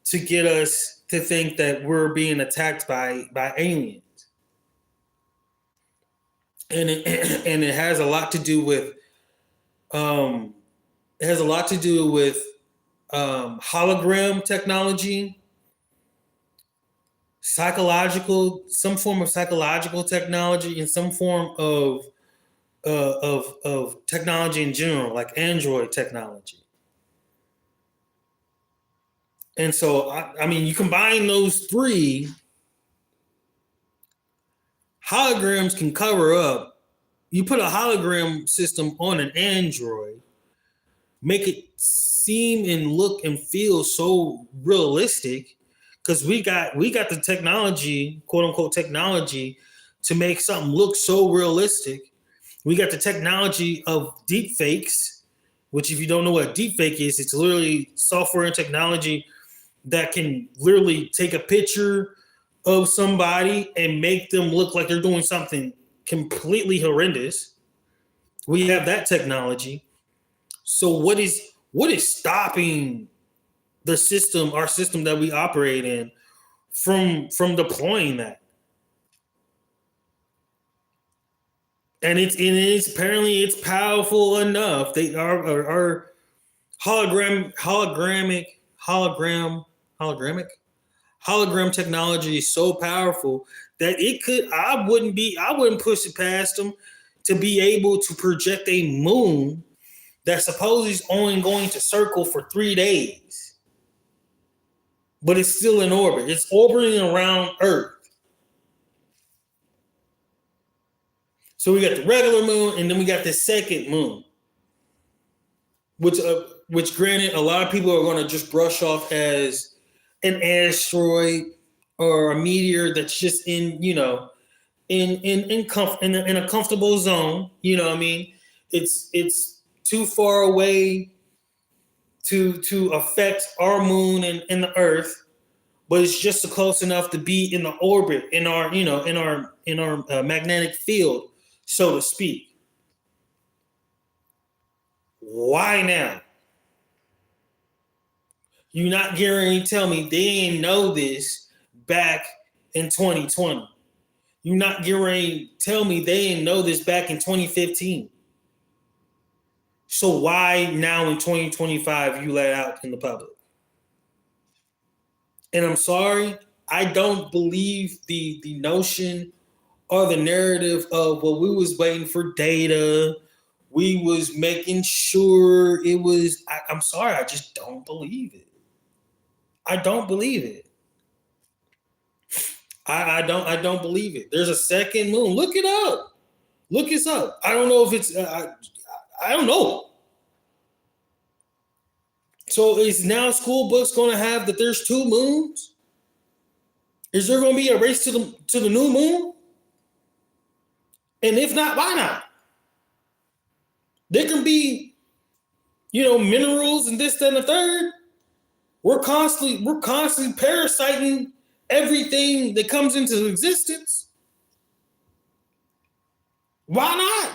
to get us to think that we're being attacked by aliens, and it has a lot to do with um, hologram technology, some form of psychological technology, and some form of technology in general, like Android technology. And so, I mean, you combine those three, holograms can cover up. You put a hologram system on an Android, make it seem and look and feel so realistic, because we got the technology, quote unquote technology, to make something look so realistic. We got the technology of deep fakes, which, if you don't know what a deep fake is, it's literally software and technology that can literally take a picture of somebody and make them look like they're doing something completely horrendous. We have that technology. So what is stopping our system that we operate in, from deploying that? And it's apparently it's powerful enough. They are hologram technology is so powerful that I wouldn't push it past them to be able to project a moon that supposedly is only going to circle for 3 days, but it's still in orbit. It's orbiting around Earth. So we got the regular moon, and then we got the second moon, which granted, a lot of people are going to just brush off as an asteroid or a meteor that's just in a comfortable zone. You know what I mean? It's too far away to affect our moon and the Earth, but it's just close enough to be in the orbit in our magnetic field, so to speak. Why now? You're not guaranteed to tell me they didn't know this back in 2020. You're not guaranteed to tell me they didn't know this back in 2015. So why now in 2025 you let it out in the public? And I'm sorry, I don't believe the notion or the narrative of, well, we was waiting for data. We was making sure it was. I'm sorry, I just don't believe it. I don't believe it. I don't believe it. There's a second moon. Look it up. Look it up. I don't know if it's. I don't know. So is now school books going to have that there's 2 moons? Is there going to be a race to the new moon? And if not, why not? There can be, minerals and this, that, and the third. We're constantly parasiting everything that comes into existence. Why not?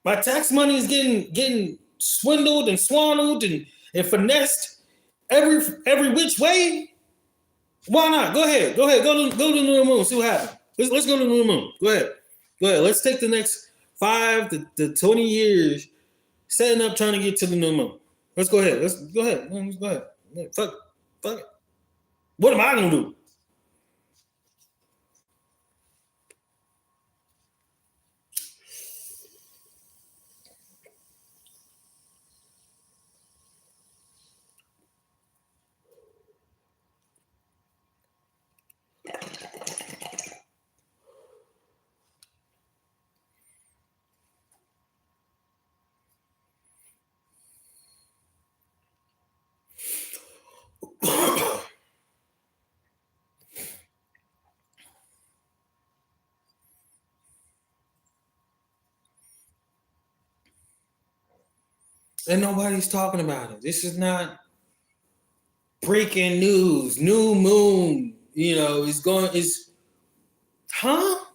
My tax money is getting swindled and swaddled and finessed every which way. Why not? Go ahead. Go to the new moon. See what happens. Let's go to the new moon. Go ahead. Let's take the next 5 to 20 years setting up trying to get to the new moon. Let's go ahead. Let's go ahead. Let's go ahead. Fuck it. What am I gonna do? And nobody's talking about it. This is not breaking news. New moon, is huh?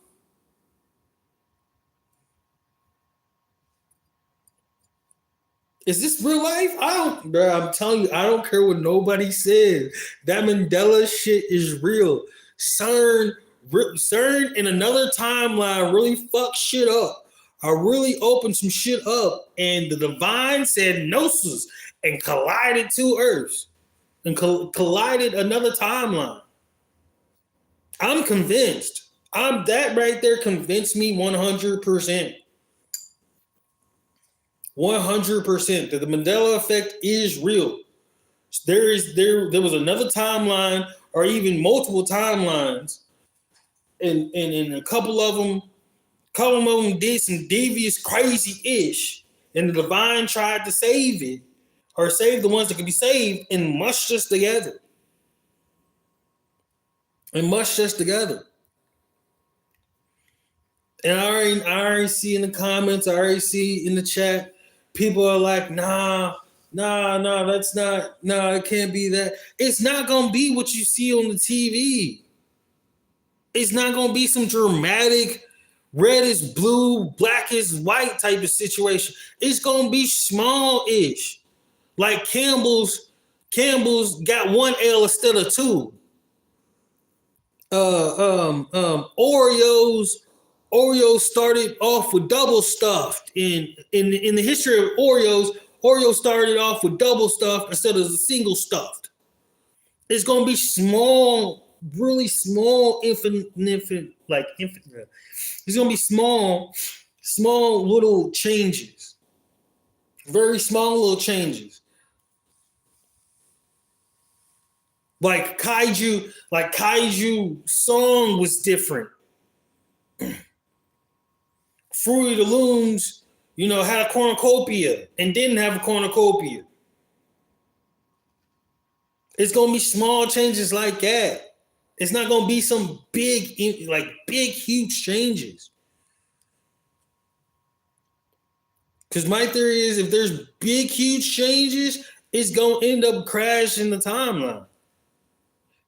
Is this real life? I'm telling you, I don't care what nobody says. That Mandela shit is real. CERN in another timeline really fucked shit up. I really opened some shit up, and the divine said gnosis and collided two Earths and collided another timeline. I'm convinced. That right there convinced me 100%. 100% that the Mandela effect is real. There was another timeline, or even multiple timelines, and a couple of them did some devious, crazy ish, and the divine tried to save it, or save the ones that could be saved, and mushed us together. And I already see in the comments, I already see in the chat, people are like, nah, that's not, it can't be that. It's not gonna be what you see on the TV. It's not gonna be some dramatic red is blue, black is white type of situation. It's gonna be small-ish. Like Campbell's got one L instead of two. Oreos started off with double stuffed. In the history of Oreos started off with double stuffed instead of a single stuffed. It's gonna be small, really small, infant. It's gonna be small little changes. Very small little changes. Like kaiju song was different. Fruity of the Looms, had a cornucopia and didn't have a cornucopia. It's gonna be small changes like that. It's not gonna be some big, huge changes. Because my theory is, if there's big, huge changes, it's gonna end up crashing the timeline.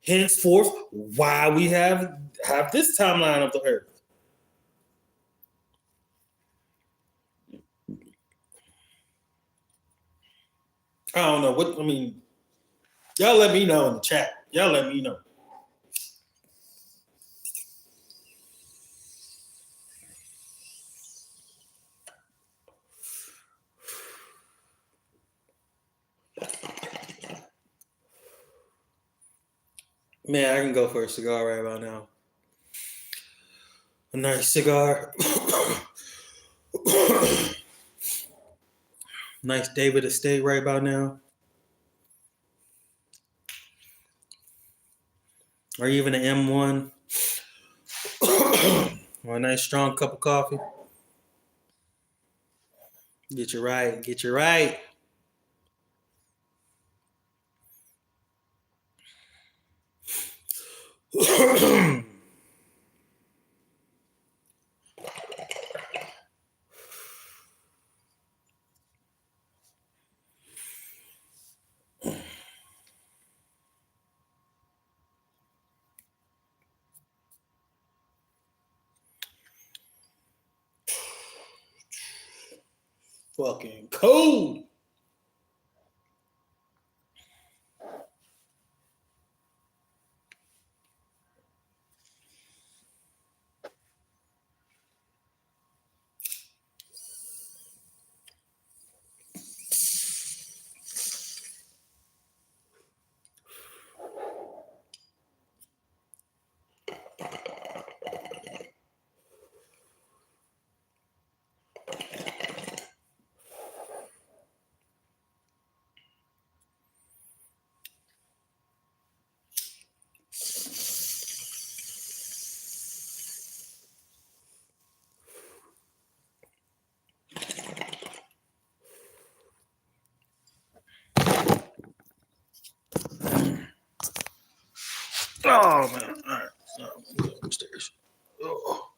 Henceforth, why we have this timeline of the Earth. I don't know what I mean. Y'all let me know in the chat. Y'all let me know. Man, I can go for a cigar right about now. A nice cigar. Nice David Estate right about now. Or even an M1. Or a nice strong cup of coffee. Get you right. Fucking cold. Oh man! All right, so, go upstairs. Oh.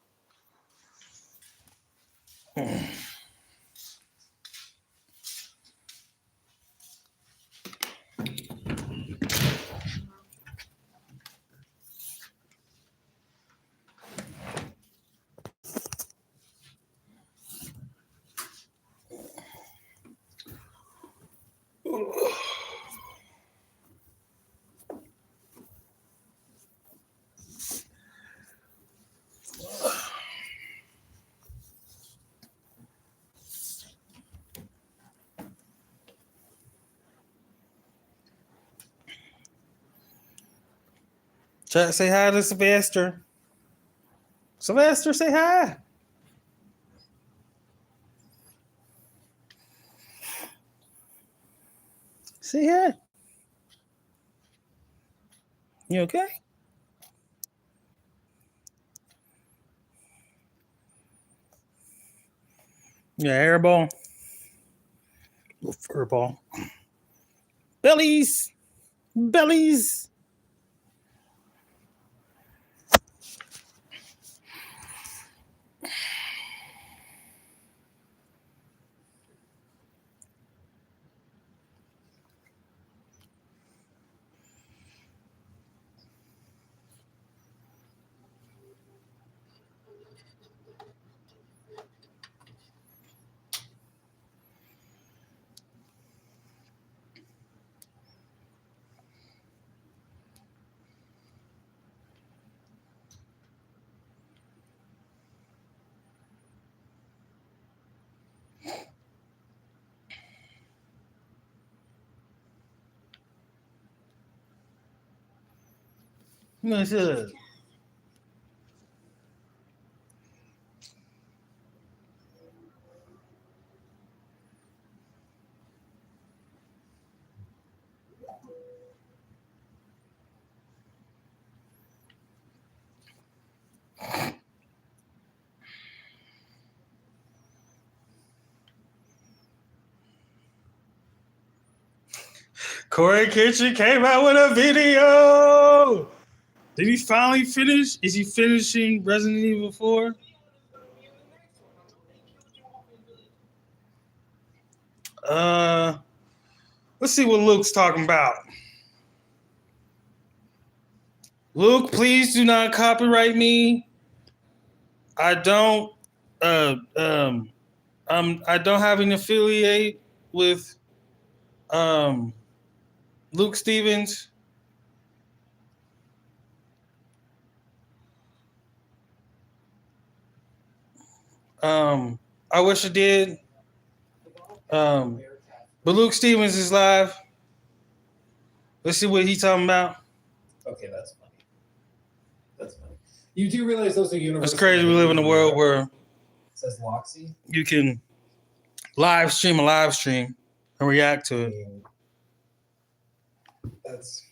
Chat, say hi to Sylvester. Sylvester, say hi. Say hi. You okay? Yeah, airball. Little fur ball. Bellies. Bellies. What's up? Corey Kitchen came out with a video. Did he finally finish? Is he finishing Resident Evil 4? Let's see what Luke's talking about. Luke, please do not copyright me. I don't I don't have an affiliate with Luke Stevens. I wish I did. But Luke Stevens is live. Let's see what he's talking about. Okay, that's funny. That's funny. You do realize those are universal. It's crazy we live in a world where it says Loxy. You can live stream a live stream and react to it. That's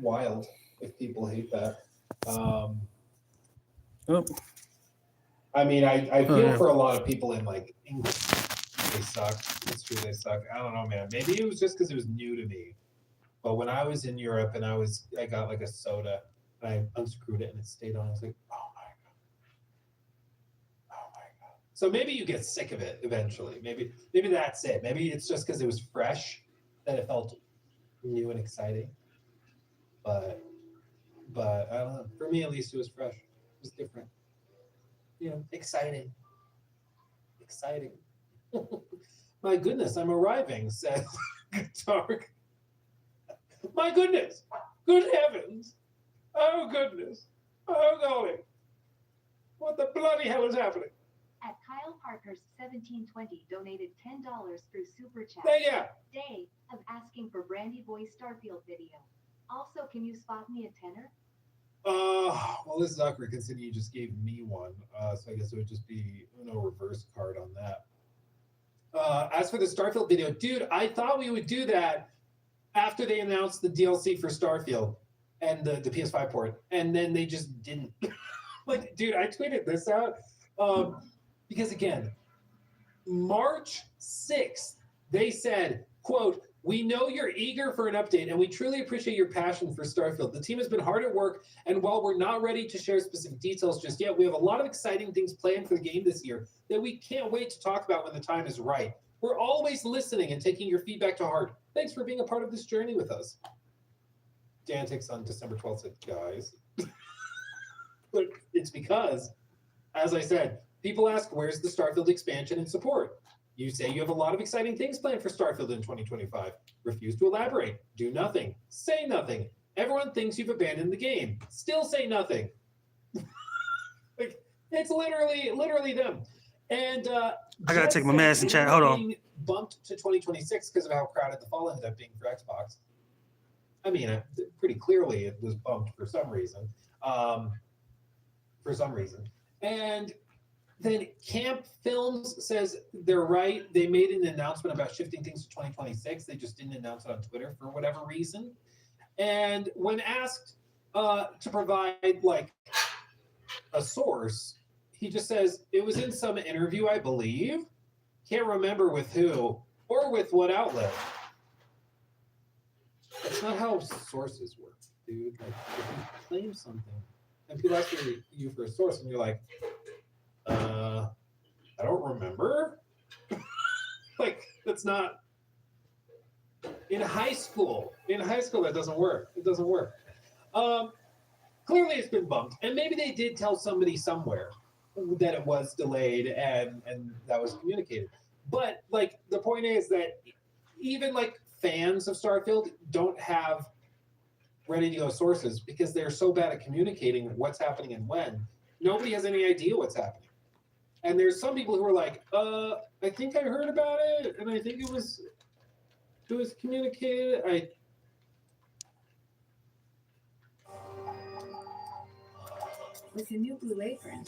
wild if people hate that. I mean, I feel for a lot of people in like England. They suck. It's true, they suck. I don't know, man. Maybe it was just because it was new to me. But when I was in Europe and I got like a soda, and I unscrewed it and it stayed on. I was like, oh my god. So maybe you get sick of it eventually. Maybe that's it. Maybe it's just because it was fresh that it felt new and exciting. But I don't know. For me, at least, it was fresh. It was different. You know, exciting. My goodness, I'm arriving, says Dark. My goodness. Good heavens. Oh, goodness. Oh, golly. What the bloody hell is happening? At Kyle Parker's 1720 donated $10 through Super Chat. Yeah. Day of asking for Brandy Boy Starfield video. Also, can you spot me a tenor? Well, this is awkward considering you just gave me one. So I guess it would just be Uno reverse card on that. As for the Starfield video, dude, I thought we would do that after they announced the DLC for Starfield and the PS5 port, and then they just didn't. Like, dude, I tweeted this out because, again, March 6th, they said, quote, We know you're eager for an update, and we truly appreciate your passion for Starfield. The team has been hard at work, and while we're not ready to share specific details just yet, we have a lot of exciting things planned for the game this year that we can't wait to talk about when the time is right. We're always listening and taking your feedback to heart. Thanks for being a part of this journey with us. Dantics on December 12th said, guys. But it's because, as I said, people ask, where's the Starfield expansion and support? You say you have a lot of exciting things planned for Starfield in 2025. Refuse to elaborate. Do nothing. Say nothing. Everyone thinks you've abandoned the game. Still say nothing. Like, it's literally them. And I gotta take my mask and chat. Hold on. being bumped to 2026 because of how crowded the fall ended up being for Xbox. I mean, pretty clearly it was bumped for some reason. And then Camp Films says they're right. They made an announcement about shifting things to 2026. They just didn't announce it on Twitter for whatever reason. And when asked to provide like a source, he just says it was in some interview, I believe. Can't remember with who or with what outlet. That's not how sources work, dude. Like, if you claim something and people ask you for a source, and you're like, I don't remember. Like, that's not in high school. In high school, that doesn't work. It doesn't work. Clearly, it's been bumped, and maybe they did tell somebody somewhere that it was delayed and that was communicated. But like, the point is that even like fans of Starfield don't have ready to go sources because they're so bad at communicating what's happening and when. Nobody has any idea what's happening. And there's some people who are like, I think I heard about it, and I think it was communicated. With the new Blue Apron,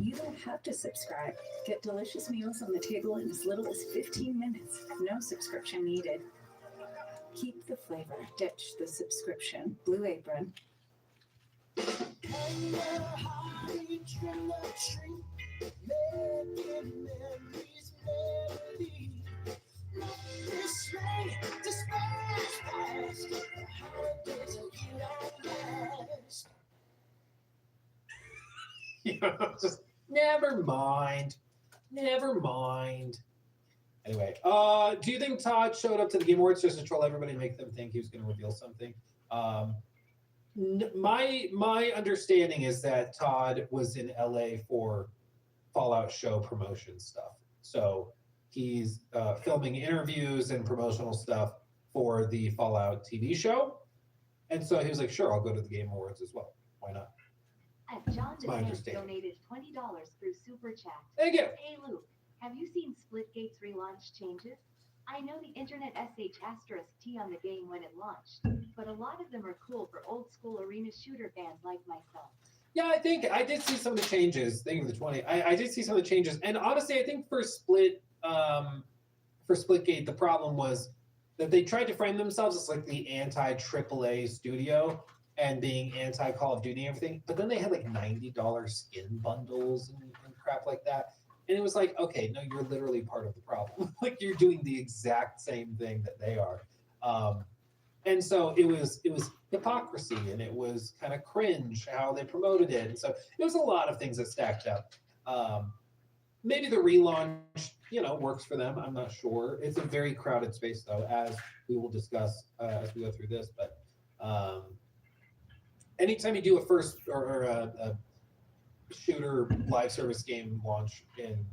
you don't have to subscribe. Get delicious meals on the table in as little as 15 minutes. No subscription needed. Keep the flavor. Ditch the subscription. Blue Apron. You know, just never mind. Anyway, do you think Todd showed up to the Game Awards just to troll everybody and make them think he was going to reveal something? My understanding is that Todd was in LA for Fallout show promotion stuff. So he's filming interviews and promotional stuff for the Fallout TV show. And so he was like, sure, I'll go to the Game Awards as well. Why not? John my DeSantis understanding. donated $20 through Super Chat. Thank you. Hey Luke, have you seen Splitgate's relaunch changes? I know the internet *T on the game when it launched, but a lot of them are cool for old school arena shooter fans like myself. Yeah, I think I did see some of the changes. Thank you for the 20. I did see some of the changes. And honestly, I think for Splitgate, the problem was that they tried to frame themselves as like the anti-AAA studio and being anti-Call of Duty and everything. But then they had like $90 skin bundles and crap like that. And it was like, okay, no, you're literally part of the problem. Like, you're doing the exact same thing that they are. And so it was hypocrisy, and it was kind of cringe how they promoted it. And so it was a lot of things that stacked up. Maybe the relaunch, works for them. I'm not sure. It's a very crowded space, though, as we will discuss as we go through this. But anytime you do a first or a shooter live service game launch in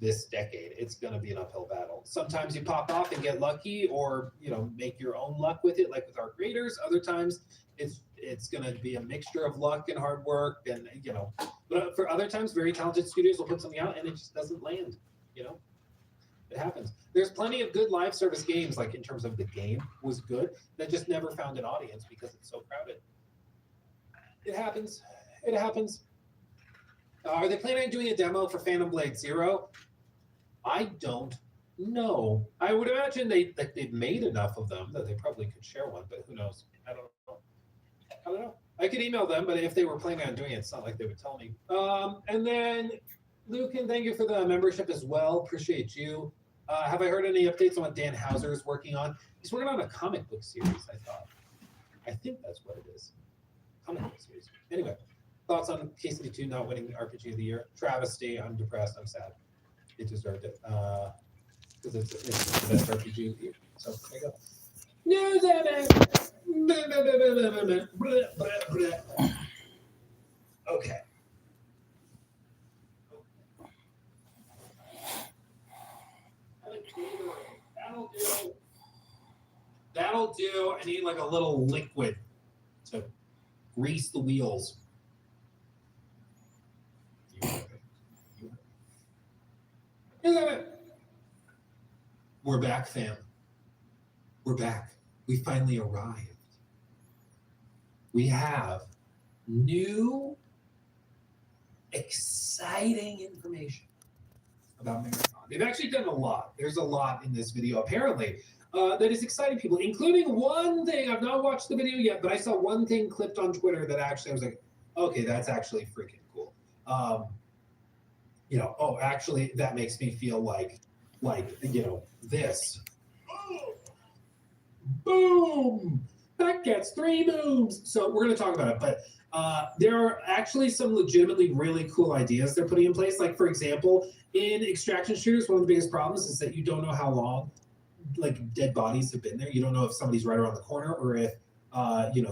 this decade, it's going to be an uphill battle. Sometimes you pop off and get lucky, or make your own luck with it, like with Arc Raiders. Other times it's going to be a mixture of luck and hard work, and but for other times, very talented studios will put something out and it just doesn't land. It happens. There's plenty of good live service games, like in terms of the game was good, that just never found an audience because it's so crowded. It happens. Are they planning on doing a demo for Phantom Blade Zero? I don't know. I would imagine they've made enough of them that they probably could share one, but who knows? I don't know. I could email them, but if they were planning on doing it, it's not like they would tell me. And then, Lucan, thank you for the membership as well. Appreciate you. Have I heard any updates on what Dan Houser is working on? He's working on a comic book series, I thought. I think that's what it is. Comic book series. Anyway, thoughts on KCD2 not winning the RPG of the year? Travesty. I'm depressed. I'm sad. It deserved it. Because it's the best RPG of the year. So there you go. Okay. That'll do. That'll do. I need like a little liquid to grease the wheels. We're back, fam. We're back. We finally arrived. We have new, exciting information about Marathon. They've actually done a lot. There's a lot in this video, apparently, that is exciting people, including one thing. I've not watched the video yet, but I saw one thing clipped on Twitter that actually I was like, okay, that's actually freaking cool. Oh, actually, that makes me feel like this. Boom! That gets 3 booms. So we're going to talk about it, but there are actually some legitimately really cool ideas they're putting in place. Like, for example, in extraction shooters, one of the biggest problems is that you don't know how long dead bodies have been there. You don't know if somebody's right around the corner or if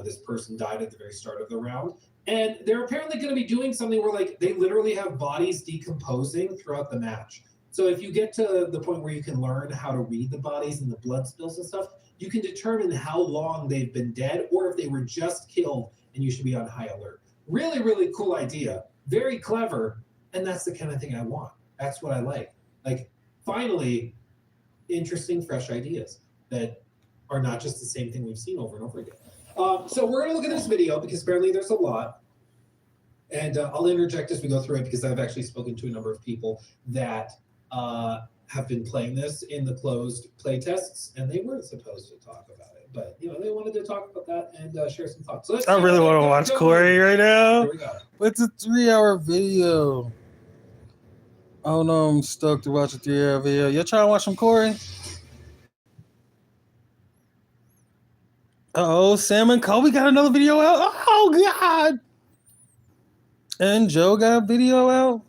this person died at the very start of the round. And they're apparently going to be doing something where they literally have bodies decomposing throughout the match. So if you get to the point where you can learn how to read the bodies and the blood spills and stuff, you can determine how long they've been dead or if they were just killed and you should be on high alert. Really, really cool idea. Very clever. And that's the kind of thing I want. That's what I like. Finally, interesting, fresh ideas that are not just the same thing we've seen over and over again. So we're going to look at this video because apparently there's a lot. And I'll interject as we go through it because I've actually spoken to a number of people that have been playing this in the closed play tests, and they weren't supposed to talk about it. But, they wanted to talk about that and share some thoughts. So I really want to watch Corey right now. Here we go. It's a 3-hour video. Oh no, I'm stoked to watch a 3-hour video. You trying to watch some Corey? Uh-oh, Sam and Kobe got another video out. Oh, God. And Joe got a video out.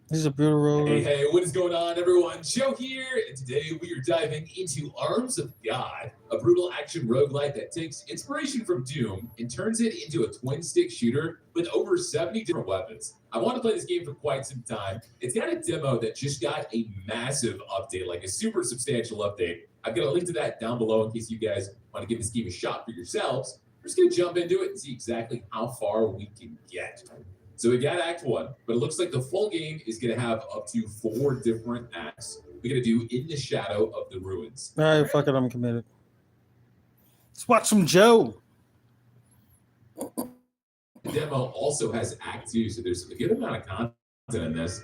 This is a beautiful road. Hey, what is going on, everyone? Joe here, and today we are diving into Arms of God, a brutal action roguelite that takes inspiration from Doom and turns it into a twin-stick shooter with over 70 different weapons. I want to play this game for quite some time. It's got a demo that just got a massive update, like a super substantial update. I've got a link to that down below in case you guys want to give this game a shot for yourselves. We're just going to jump into it and see exactly how far we can get. So we got Act 1, but it looks like the full game is going to have up to 4 different acts. We're going to do In the Shadow of the Ruins. All right, fuck it, I'm committed. Let's watch some Joe. The demo also has Act 2, so there's a good amount of content in this.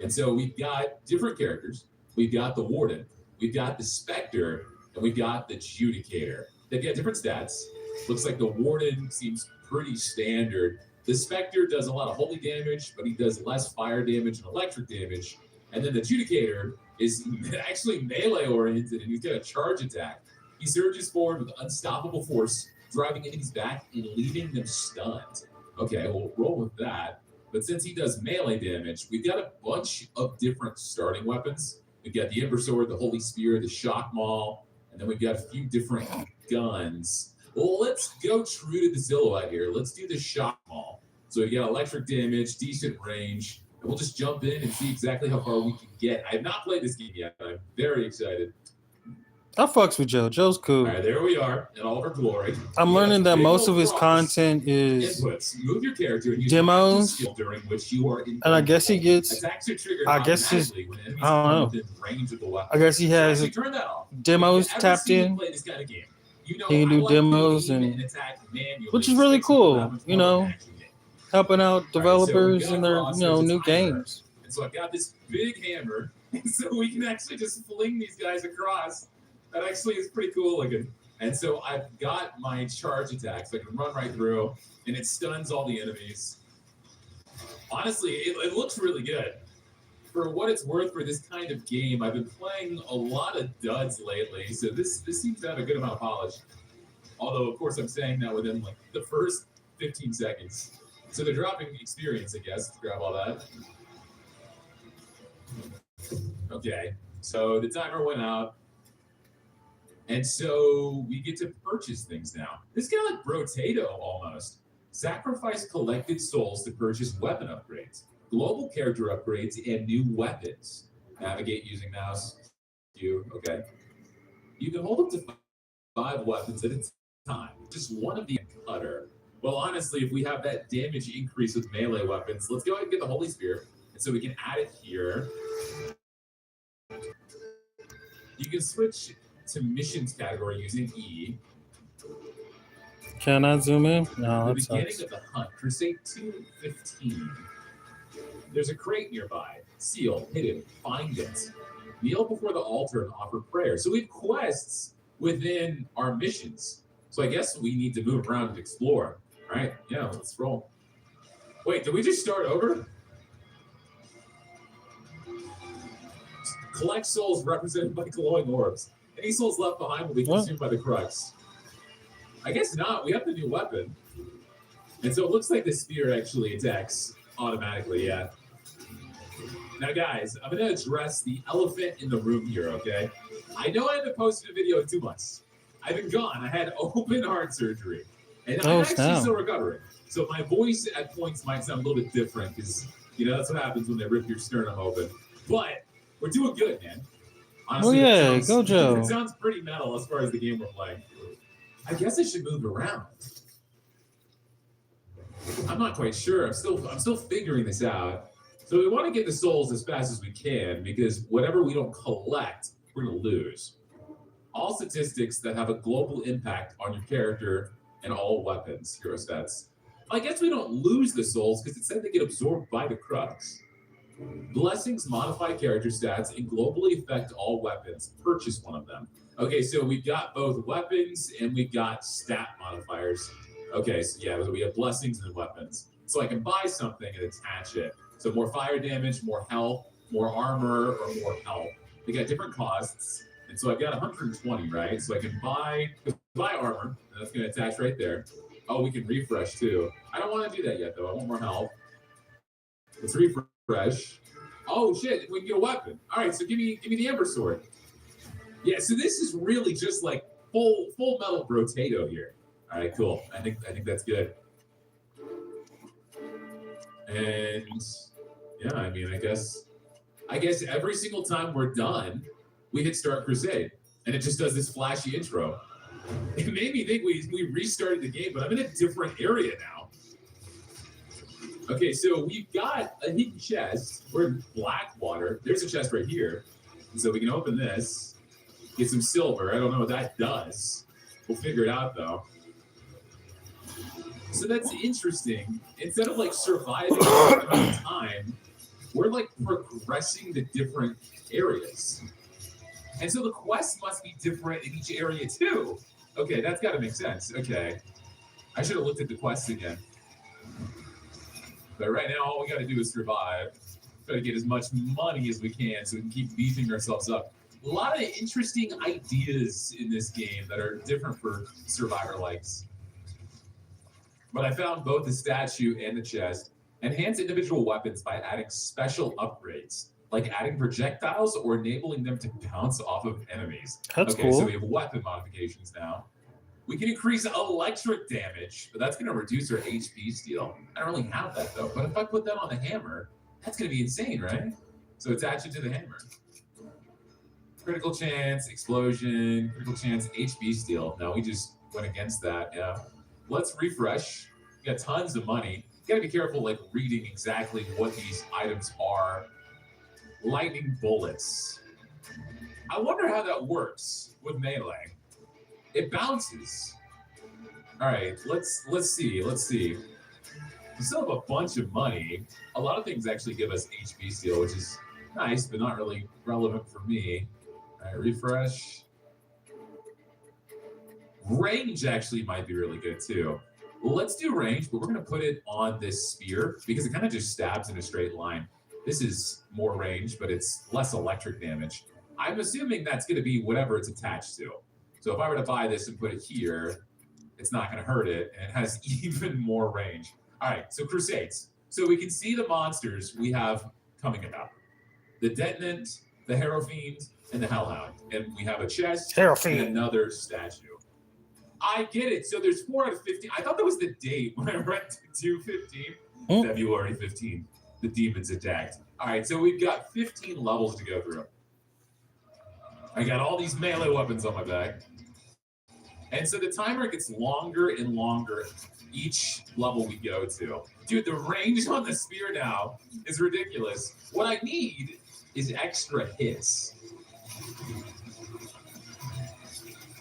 And so we've got different characters. We've got the Warden, we've got the Spectre, and we've got the Judicator. They've got different stats. Looks like the Warden seems pretty standard. The Spectre does a lot of holy damage, but he does less fire damage and electric damage. And then the Judicator is actually melee oriented, and he's got a charge attack. He surges forward with unstoppable force, driving enemies back and leaving them stunned. Okay, we'll roll with that. But since he does melee damage, we've got a bunch of different starting weapons. We've got the Ember Sword, the Holy Spear, the Shock Maul, and then we've got a few different guns. Well, let's go true to the silhouette here. Let's do the Shock Maul. So we got electric damage, decent range, and we'll just jump in and see exactly how far we can get. I have not played this game yet, but I'm very excited. I fucks with Joe. Joe's cool. All right, there we are in all of our glory. I'm learning that most of his content is inputs. Move your character and use demos, skill during which you are in and I guess he gets. attacks are triggered I guess his. automatically when enemies I don't come know. within range of the weapon. I guess he has So actually turn that off. demos If you've ever tapped seen me in. play this kind of game, you know He can I do like to demos aim and- attack manually, which is really makes it cool, that much you more of know, an action game. helping out developers got in their across, there's a new timer. games. And so I've got this big hammer, so we can actually just fling these guys across. That actually is pretty cool looking. And so I've got my charge attack, so I can run right through, and it stuns all the enemies. Honestly, it looks really good. for what it's worth for this kind of game, I've been playing a lot of duds lately, so this seems to have a good amount of polish. Although, of course, I'm saying that within like the first 15 seconds. So they're dropping experience, I guess, to grab all that. Okay, so the timer went out. And so we get to purchase things now. This is kind of like Brotato almost. Sacrifice collected souls to purchase weapon upgrades, global character upgrades, and new weapons. Navigate using mouse. Okay. You can hold up to 5 weapons at a time. Just one of the cutter. Well, honestly, if we have that damage increase with melee weapons, let's go ahead and get the Holy Spear. And so we can add it here. You can switch to missions category using E. Can I zoom in? No, The that beginning sucks. of the hunt, Crusade 2:15. There's a crate nearby. Seal, hidden, find it. Kneel before the altar and offer prayer. So we have quests within our missions. So I guess we need to move around and explore. All right, yeah, let's roll. Wait, did we just start over? Collect souls represented by glowing orbs. Any souls left behind will be consumed by the crux. I guess not. We have the new weapon. And so it looks like the spear actually attacks automatically, yeah. Now, guys, I'm going to address the elephant in the room here, okay? I know I haven't posted a video in 2 months. I've been gone. I had open heart surgery. And I'm actually still recovering. So my voice at points might sound a little bit different because, you know, that's what happens when they rip your sternum open. But we're doing good, man. Honestly, Go Joe. It sounds pretty metal as far as the game we're playing. I guess I should move around. I'm not quite sure. I'm still figuring this out. So we want to get the souls as fast as we can because whatever we don't collect, we're going to lose. All statistics that have a global impact on your character and all weapons, hero stats. I guess we don't lose the souls because it said they get absorbed by the crux. Blessings modify character stats and globally affect all weapons. Purchase one of them. Okay, so we've got both weapons and we've got stat modifiers. Okay, so yeah, we have blessings and weapons. So I can buy something and attach it. So more fire damage, more health, more armor, or more health. They got different costs. And so I've got 120, right? So I can buy armor, and that's going to attach right there. Oh, we can refresh too. I don't want to do that yet, though. I want more health. Let's refresh. Oh, shit, we can get a weapon. All right, so give me the Ember Sword. Yeah, so this is really just like full metal Brotato here. All right, cool. I think that's good. And yeah, I mean, I guess every single time we're done, we hit Start Crusade, and it just does this flashy intro. It made me think we restarted the game, but I'm in a different area now. Okay, so we've got a hidden chest. We're in Blackwater. There's a chest right here, and so we can open this, get some silver. I don't know what that does. We'll figure it out though. So that's interesting. Instead of like surviving a certain amount of time, we're like progressing to different areas. And so the quests must be different in each area too. Okay, that's got to make sense. Okay. I should have looked at the quests again. But right now, all we got to do is survive. Try to get as much money as we can so we can keep beefing ourselves up. A lot of interesting ideas in this game that are different for Survivor likes. But I found both the statue and the chest. Enhance individual weapons by adding special upgrades, like adding projectiles or enabling them to bounce off of enemies. That's okay, cool. So we have weapon modifications now. We can increase electric damage, but that's going to reduce our HP steal. I don't really have that though. But if I put that on the hammer, that's going to be insane, right? So attach it to the hammer. Critical chance, explosion, critical chance, HP steal. No, we just went against that, yeah. Let's refresh. We got tons of money. You gotta be careful, like reading exactly what these items are. Lightning bullets. I wonder how that works with melee. It bounces. All right, let's see. We still have a bunch of money. A lot of things actually give us HP steal, which is nice, but not really relevant for me. All right, refresh. Range actually might be really good too. Well, let's do range, but we're going to put it on this spear because it kind of just stabs in a straight line. This is more range, but it's less electric damage. I'm assuming that's going to be whatever it's attached to. So if I were to buy this and put it here, it's not going to hurt it, and it has even more range. All right, so Crusades. So we can see the monsters we have coming about. The Detonant, the Harrow Fiend, and the Hellhound. And we have a chest Harrow and Fiend. another statue. I get it. So there's 4 out of 15. I thought that was the date when I read 2/15. February 15th. The demons attacked. All right, so we've got 15 levels to go through. I got all these melee weapons on my back. And so the timer gets longer and longer each level we go to. Dude, the range on the spear now is ridiculous. What I need is extra hits.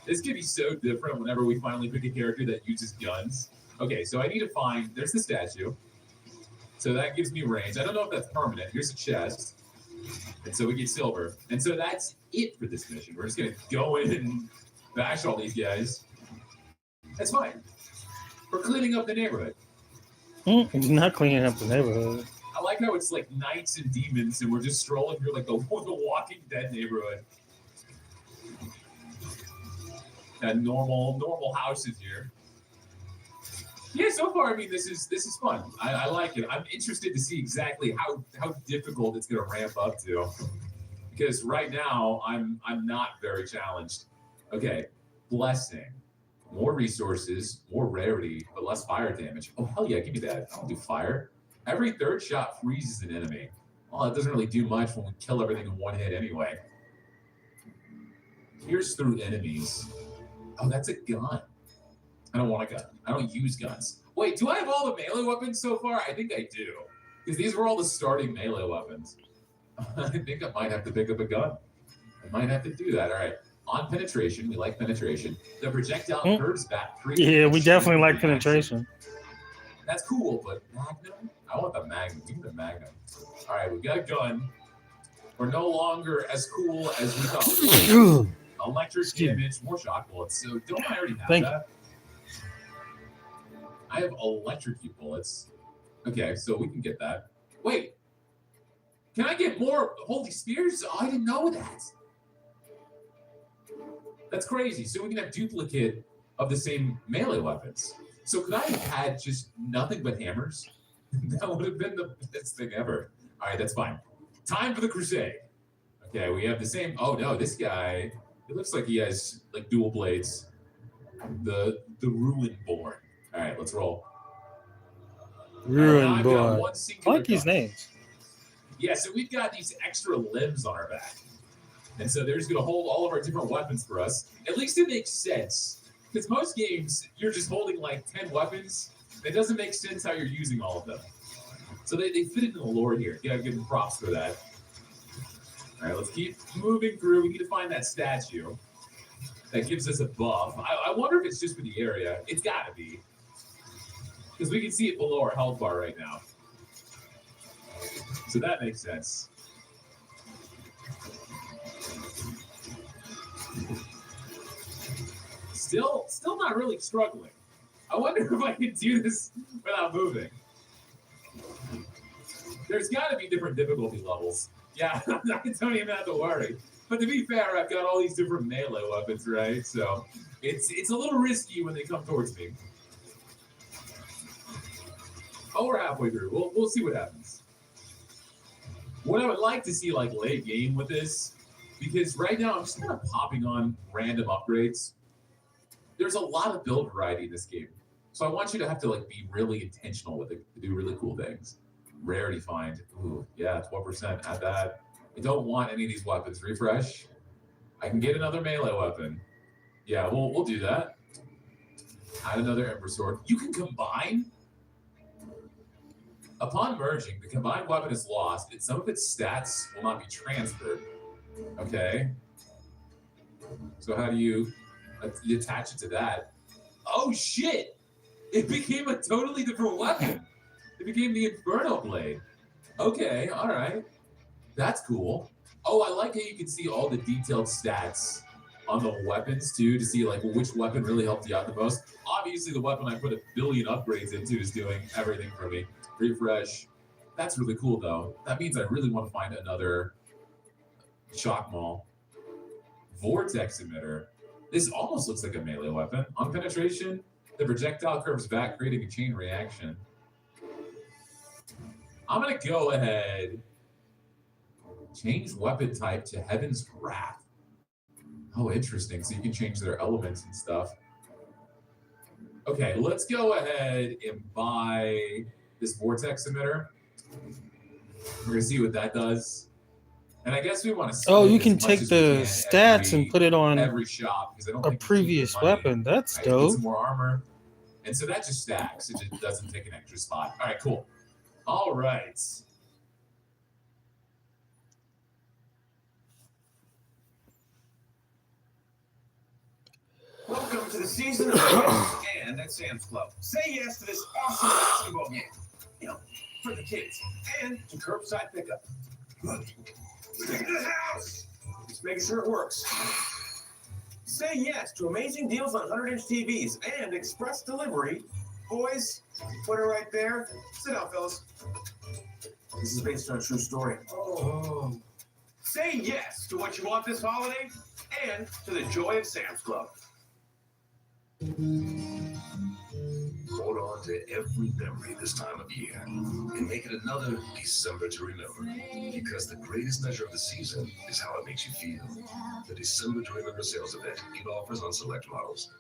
This could be so different whenever we finally pick a character that uses guns. Okay, so I need to find, there's the statue. So that gives me range. I don't know if that's permanent. Here's a chest. And so we get silver. And so that's it for this mission. We're just going to go in and bash all these guys. That's fine. We're cleaning up the neighborhood. It's not cleaning up the neighborhood. I like how it's like knights and demons, and we're just strolling through like the Walking Dead neighborhood. And normal houses here. Yeah, so far, I mean, this is fun. I like it. I'm interested to see exactly how difficult it's going to ramp up to, because right now I'm not very challenged. Okay, blessing, more resources, more rarity, but less fire damage. Oh hell yeah, give me that. I don't do fire. Every third shot freezes an enemy. Well, it doesn't really do much when we kill everything in one hit anyway. Pierce through enemies. Oh, that's a gun. I don't want a gun. I don't use guns. Wait, do I have all the melee weapons so far? I think I do. Because these were all the starting melee weapons. I think I might have to pick up a gun. I might have to do that. All right. On penetration, we like penetration. The projectile curves back 3. Yeah, we definitely like penetration. That's cool, but Magnum? I want the Magnum. Give me the Magnum. All right, we got a gun. We're no longer as cool as we thought. Electric damage, more shock bullets. So don't I already have that? I have electric bullets. Okay, so we can get that. Wait, can I get more holy spears? Oh, I didn't know that. That's crazy. So we can have duplicate of the same melee weapons. So could I have had just nothing but hammers? That would have been the best thing ever. All right, that's fine. Time for the crusade. Okay, we have the same. Oh no, this guy. It looks like he has like dual blades. The Ruinborn. All right, let's roll. Ruinborn. I like these names. Yeah, so we've got these extra limbs on our back. And so they're just going to hold all of our different weapons for us. At least it makes sense. Because most games, you're just holding like 10 weapons. It doesn't make sense how you're using all of them. So they fit into the lore here. Yeah, give them props for that. All right, let's keep moving through. We need to find that statue that gives us a buff. I wonder if it's just for the area. It's got to be. Because we can see it below our health bar right now. So that makes sense. Still not really struggling. I wonder if I can do this without moving. There's got to be different difficulty levels. Yeah, I don't even have to worry. But to be fair, I've got all these different melee weapons, right? So it's a little risky when they come towards me. Oh, we're halfway through. We'll see what happens. What I would like to see like late game with this, because right now I'm just kind of popping on random upgrades. There's a lot of build variety in this game. So I want you to have to like be really intentional with it to do really cool things. Rarity find. Ooh, yeah, 12%. Add that. I don't want any of these weapons. Refresh. I can get another melee weapon. Yeah, we'll do that. Add another Ember Sword. You can combine. Upon merging, the combined weapon is lost, and some of its stats will not be transferred. Okay. So how do you attach it to that? Oh shit! It became a totally different weapon. It became the Inferno Blade. Okay, all right. That's cool. Oh, I like how you can see all the detailed stats on the weapons too, to see like which weapon really helped you out the most. Obviously, the weapon I put 1 billion upgrades into is doing everything for me. Refresh. That's really cool, though. That means I really want to find another shock maul. Vortex emitter. This almost looks like a melee weapon. On penetration, the projectile curves back, creating a chain reaction. I'm going to go ahead. Change weapon type to Heaven's Wrath. Oh, interesting. So you can change their elements and stuff. Okay, let's go ahead and buy this vortex emitter. We're gonna see what that does. And I guess we want to. Oh, you can take the stats and put it on every shop because I don't a think previous weapon. That's Get dope. some more armor, and so that just stacks. It just doesn't take an extra spot. All right, cool. All right. Welcome to the season of yes and at Sam's Club. Say yes to this awesome basketball game. You know, for the kids. And to curbside pickup. Stick to the house! Just making sure it works. Say yes to amazing deals on 100-inch TVs and express delivery. Boys, put it right there. Sit down, fellas. This is based on a true story. Oh. Say yes to what you want this holiday and to the joy of Sam's Club. Hold on to every memory this time of year and make it another December to remember. Because the greatest measure of the season is how it makes you feel. The December to Remember sales event. Even offers on select models.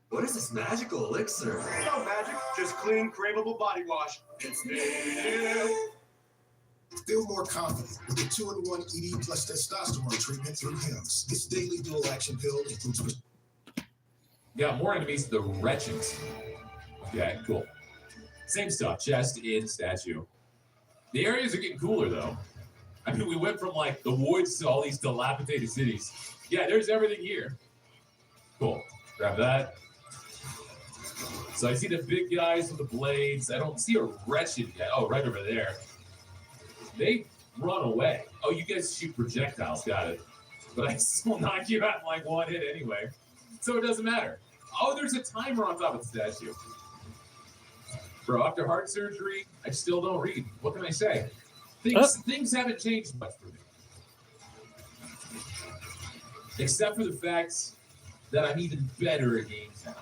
What is this magical elixir? No magic, just clean, craveable body wash. It's new. Feel more confident with the 2-in-1 ED plus testosterone treatment through HIMS. This daily dual action pill includes. Yeah, more enemies, the Wretched. Okay, cool. Same stuff, chest in statue. The areas are getting cooler, though. I mean, we went from, like, the woods to all these dilapidated cities. Yeah, there's everything here. Cool. Grab that. So I see the big guys with the blades. I don't see a Wretched yet. Oh, right over there. They run away. Oh, you guys shoot projectiles. Got it. But I still knock you out in, like, one hit anyway. So it doesn't matter. Oh, there's a timer on top of the statue. Bro, after heart surgery, I still don't read. What can I say? Things haven't changed much for me. Except for the fact that I'm even better at games now.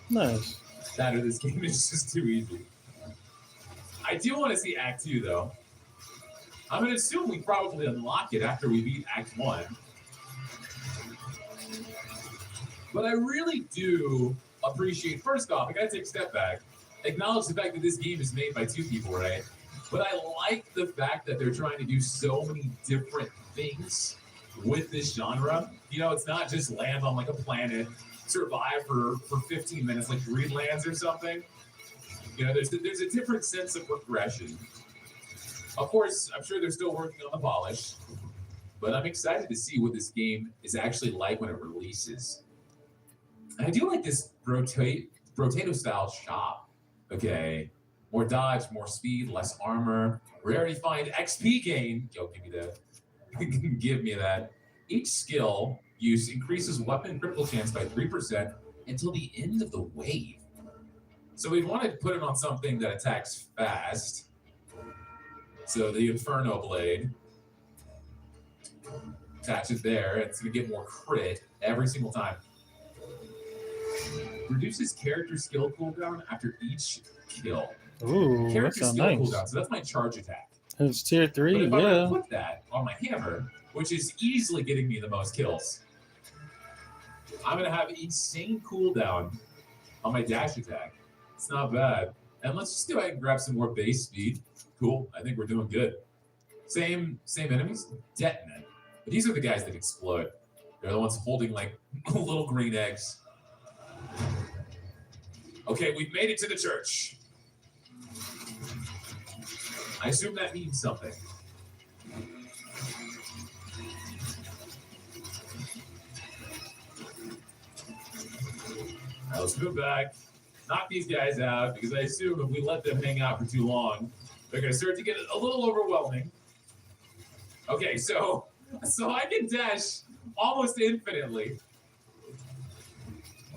Nice. That or this game is just too easy. I do want to see Act 2, though. I'm going to assume we probably unlock it after we beat Act 1. But I really do appreciate, first off, I gotta take a step back, acknowledge the fact that this game is made by two people, right? But I like the fact that they're trying to do so many different things with this genre. You know, it's not just land on like a planet, survive for 15 minutes like Greenlands or something. You know, there's a different sense of progression. Of course, I'm sure they're still working on the polish, but I'm excited to see what this game is actually like when it releases. I do like this rotato-style shop. Okay, more dodge, more speed, less armor. Rarity find XP gain. Yo, give me that. Give me that. Each skill use increases weapon critical chance by 3% until the end of the wave. So we wanted to put it on something that attacks fast. So the Inferno Blade. Attach it there. It's going to get more crit every single time. Reduces character skill cooldown after each kill. Ooh, character that sounds skill nice. cooldown, so that's my charge attack. It's tier 3, But if I were yeah. to put that on my hammer, which is easily getting me the most kills, I'm going to have insane cooldown on my dash attack. It's not bad. And let's just go ahead and grab some more base speed. Cool. I think we're doing good. Same enemies. Detonate. But these are the guys that explode. They're the ones holding like little green eggs. Okay, we've made it to the church. I assume that means something. All right, let's move back. Knock these guys out, because I assume if we let them hang out for too long, they're going to start to get a little overwhelming. Okay, so I can dash almost infinitely.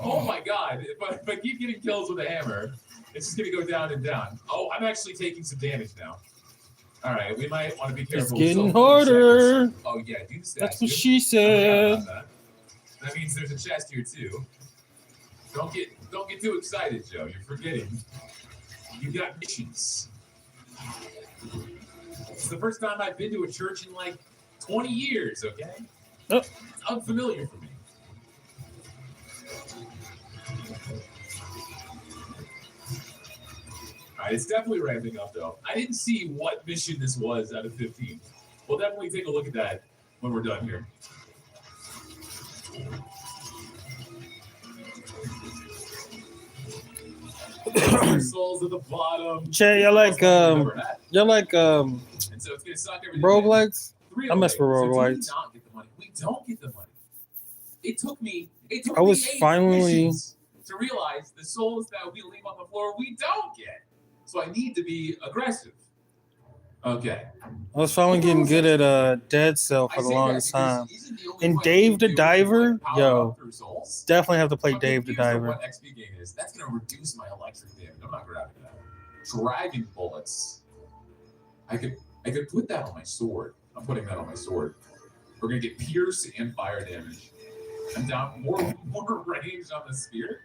Oh my god, if I keep getting kills with a hammer, It's just gonna go down and down. Oh, I'm actually taking some damage now. All right, we might want to be careful. It's getting So, harder. oh yeah, do the statue. That's what she said. That means there's a chest here too. Don't get too excited, Joe. You're forgetting. You got missions. It's the first time I've been to a church in like 20 years. Okay, it's unfamiliar for me. All right, it's definitely ramping up though. I didn't see what mission this was out of 15. We'll definitely take a look at that when we're done here. Souls at the bottom. Che, y'all like And so it's gonna suck everything. roguelikes? I mess with So do we roguelites. not get the money? We don't get the money. It took me I was 8 finally- missions to realize the souls that we leave on the floor we don't get. So I need to be aggressive. Okay. I was finally getting good at Dead Cell for the longest time. And Dave the Diver, yo, definitely have to play Dave the Here's Diver. What XP gain is. That's gonna reduce my electric damage. I'm not grabbing that. Dragon bullets. I could put that on my sword. I'm putting that on my sword. We're gonna get pierce and fire damage. I'm down more range on the spear.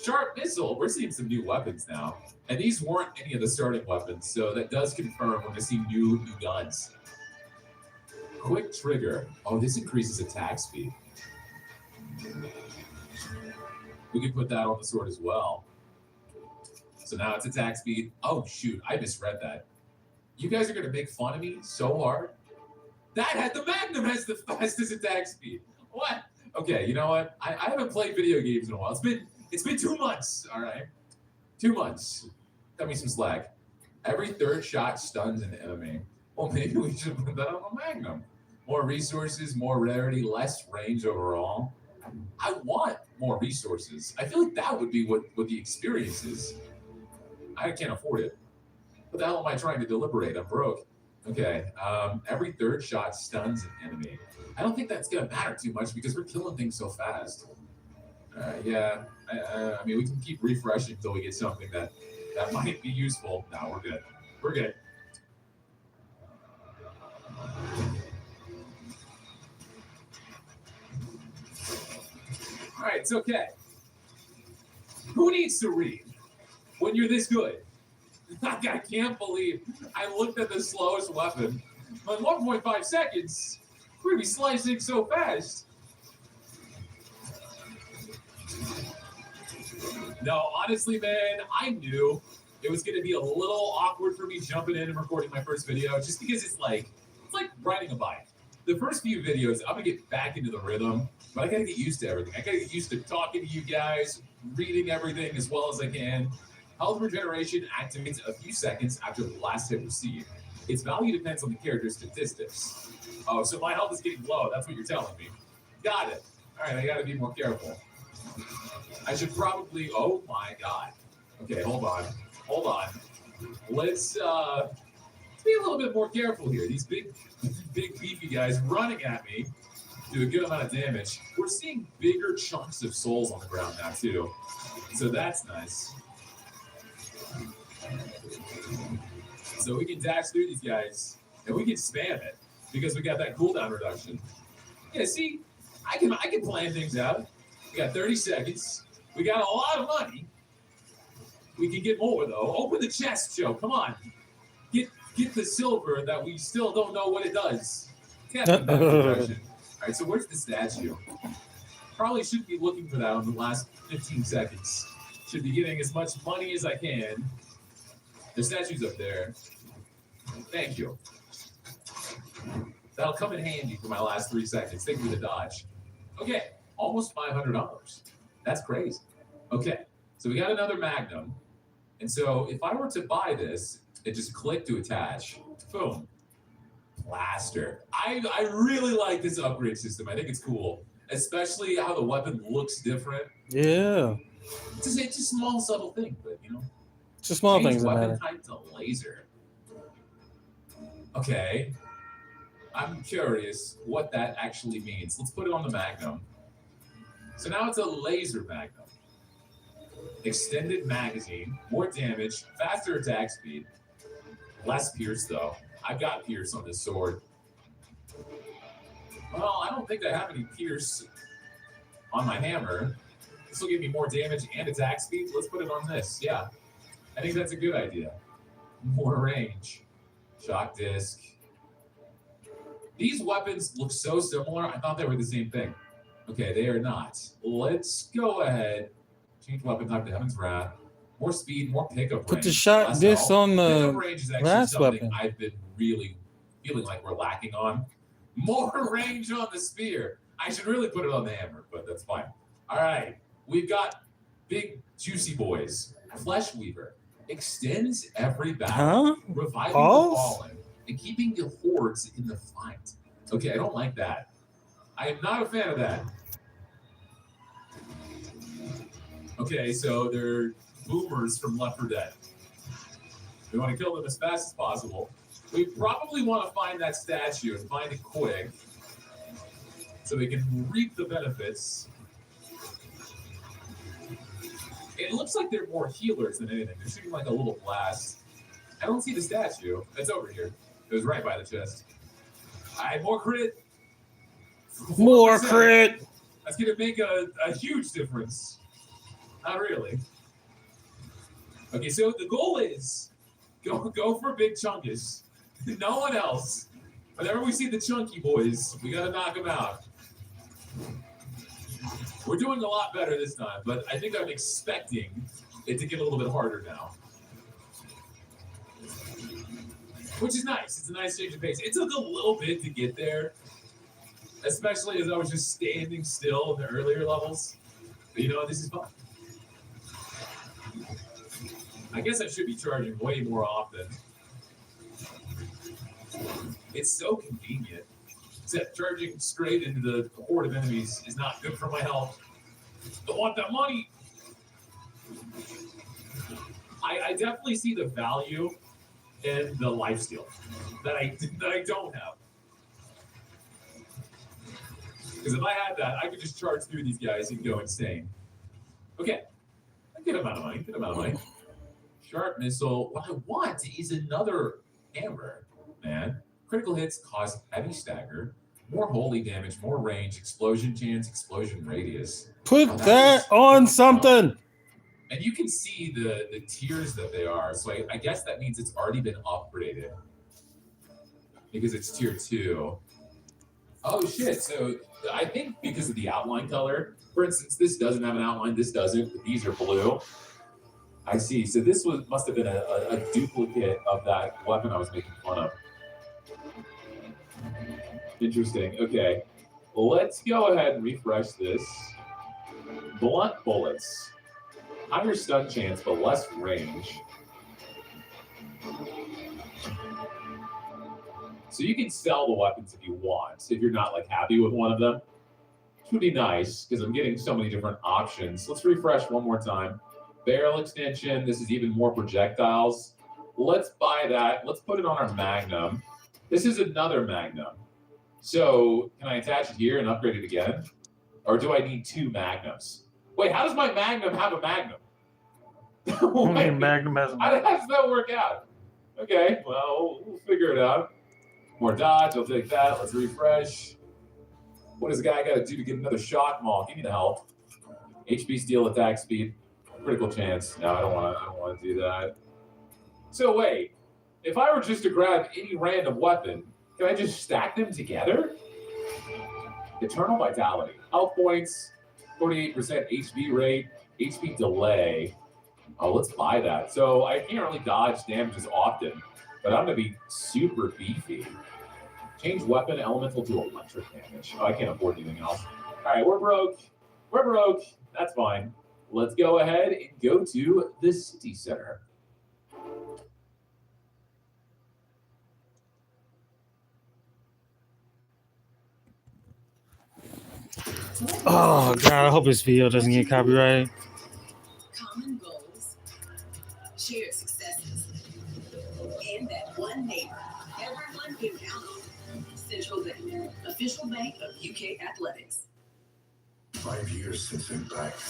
Sharp missile. We're seeing some new weapons now, and these weren't any of the starting weapons, so that does confirm we're gonna see new guns. Quick trigger. Oh, this increases attack speed. We can put that on the sword as well. So now it's attack speed. Oh shoot, I misread that. You guys are gonna make fun of me so hard. The Magnum has the fastest attack speed. What? Okay, you know what? I haven't played video games in a while. It's been 2 months, all right? 2 months. Cut me some slack. Every third shot stuns an enemy. Well, maybe we should put that on the Magnum. More resources, more rarity, less range overall. I want more resources. I feel like that would be what the experience is. I can't afford it. What the hell am I trying to deliberate? I'm broke. Okay, every third shot stuns an enemy. I don't think that's gonna matter too much because we're killing things so fast. Yeah, I mean, we can keep refreshing until we get something that might be useful. No, we're good. We're good. All right, it's okay. Who needs to read when you're this good? Like, I can't believe I looked at the slowest weapon. In 1.5 seconds, we're gonna be slicing so fast. No, honestly, man, I knew it was gonna be a little awkward for me jumping in and recording my first video, just because it's like riding a bike. The first few videos, I'm gonna get back into the rhythm, but I gotta get used to everything. I gotta get used to talking to you guys, reading everything as well as I can. Health regeneration activates a few seconds after the last hit received. Its value depends on the character's statistics. Oh, so my health is getting low. That's what you're telling me. Got it. All right, I gotta be more careful. I should probably, oh my God. Okay, hold on. Let's be a little bit more careful here. These big beefy guys running at me do a good amount of damage. We're seeing bigger chunks of souls on the ground now too. So that's nice. So we can dash through these guys and we can spam it because we got that cooldown reduction. Yeah, see, I can plan things out. We got 30 seconds. We got a lot of money. We can get more though. Open the chest, Joe. Come on. Get the silver that we still don't know what it does. All right, so where's the statue? Probably shouldn't be looking for that on the last 15 seconds. Should be getting as much money as I can. The statue's up there. Thank you. That'll come in handy for my last 3 seconds. Thank you for the dodge. Okay, almost $500. That's crazy. Okay, so we got another Magnum. And so if I were to buy this and just click to attach, boom, blaster. I really like this upgrade system. I think it's cool, especially how the weapon looks different. Yeah. It's a small, subtle thing, but you know. It's a small Change things that weapon matter. type to laser. Okay. I'm curious what that actually means. Let's put it on the Magnum. So now it's a laser Magnum. extended magazine, more damage, faster attack speed, less pierce though. I've got pierce on this sword. Well, I don't think I have any pierce on my hammer. This will give me more damage and attack speed. Let's put it on this. Yeah, I think that's a good idea. More range. Shock disc. These weapons look so similar. I thought they were the same thing. Okay, they are not. Let's go ahead. Change weapon type to Heaven's Wrath. More speed, more pickup Put range. the shot less disc health. on Pickup the range is actually last something weapon. I've been really feeling like we're lacking on. More range on the spear. I should really put it on the hammer, but that's fine. All right, we've got big juicy boys. Flesh Weaver extends every battle, reviving the fallen and keeping the hordes in the fight. Okay, I don't like that. I am not a fan of that. Okay, so they're boomers from Left 4 Dead. We want to kill them as fast as possible. We probably want to find that statue and find it quick so we can reap the benefits. It looks like they're more healers than anything. They're shooting like a little blast. I don't see the statue. It's over here. It was right by the chest. All right, more crit. More crit. That's going to make a huge difference. Not really. Okay, so the goal is go for big chunkus. No one else. Whenever we see the chunky boys, we got to knock them out. We're doing a lot better this time, but I think I'm expecting it to get a little bit harder now. Which is nice. It's a nice change of pace. It took a little bit to get there, especially as I was just standing still in the earlier levels. But you know what? This is fun. I guess I should be charging way more often. It's so convenient. Except charging straight into the horde of enemies is not good for my health. Don't want that money. I definitely see the value in the lifesteal that I don't have. Because if I had that, I could just charge through these guys and go insane. Okay, a good amount of money. Good amount of money. Sharp missile. What I want is another hammer, man. Critical hits cause heavy stagger, more holy damage, more range, explosion chance, explosion radius. Put that on something. And you can see the tiers that they are. So I guess that means it's already been upgraded because it's tier 2. Oh shit! So I think because of the outline color, for instance, this doesn't have an outline. This doesn't. But these are blue. I see. So this must have been a duplicate of that weapon I was making fun of. Interesting. Okay. Let's go ahead and refresh this. Blunt bullets. Higher stun chance, but less range. So you can sell the weapons if you want, if you're not like happy with one of them. Which would be nice, because I'm getting so many different options. Let's refresh one more time. Barrel extension. This is even more projectiles. Let's buy that. Let's put it on our Magnum. This is another Magnum. So can I attach it here and upgrade it again? Or do I need 2 Magnums? Wait, how does my Magnum have a Magnum? Wait, Magnum has a Magnum. How does that work out? Okay, well, we'll figure it out. More dodge, I'll take that. Let's refresh. What does a guy got to do to get another shock maul? Give me the health. HP steal, attack speed, critical chance. No, I don't want to do that. So wait, if I were just to grab any random weapon, can I just stack them together? Eternal Vitality. Health points, 48% HP rate, HP delay. Oh, let's buy that. So I can't really dodge damage as often, but I'm going to be super beefy. Change weapon elemental to electric damage. Oh, I can't afford anything else. All right, we're broke. We're broke. That's fine. Let's go ahead and go to the city center. Oh god, I hope this video doesn't get copyrighted. Common goals, shared successes, and that one neighbor everyone can count on. Central Bank, official bank of UK Athletics. 5 years since impact.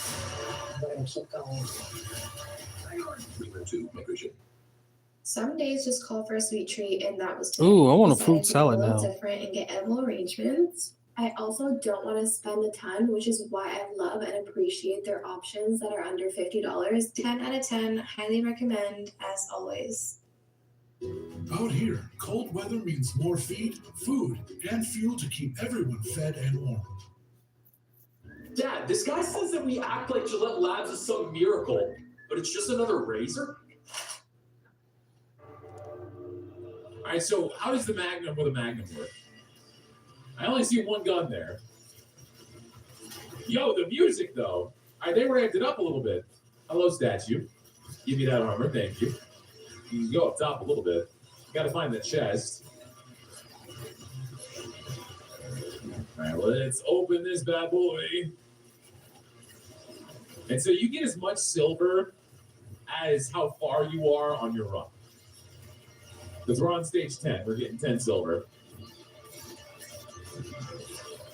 We're gonna keep going. Treatment to migration. Some days just call for a sweet treat, and that was today. Ooh, I want a Decided fruit to salad go a little now. different and get edible arrangements. I also don't want to spend a ton, which is why I love and appreciate their options that are under $50. 10 out of 10, highly recommend, as always. Out here, cold weather means more feed, food, and fuel to keep everyone fed and warm. Dad, this guy says that we act like Gillette Labs is some miracle, but it's just another razor? All right, so how does the Magnum with a Magnum work? I only see one gun there. Yo, the music, though. All right, they ramped it up a little bit. Hello, statue. Give me that armor, thank you. You can go up top a little bit. Got to find the chest. All right, let's open this bad boy. And so you get as much silver as how far you are on your run. Because we're on stage 10, we're getting 10 silver.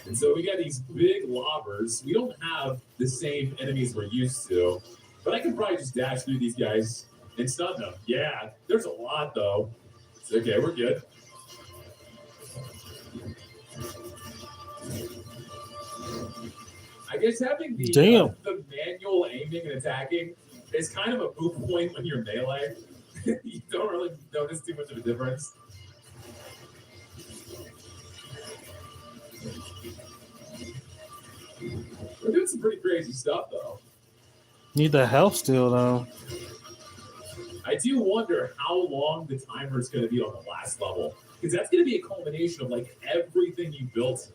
And so we got these big lobbers. We don't have the same enemies we're used to, but I can probably just dash through these guys and stun them. Yeah, there's a lot though. It's okay, we're good. I guess having the manual aiming and attacking is kind of a moot point when you're melee. You don't really notice too much of a difference. We're doing some pretty crazy stuff, though. Need the health still, though. I do wonder how long the timer is going to be on the last level, because that's going to be a culmination of like everything you built.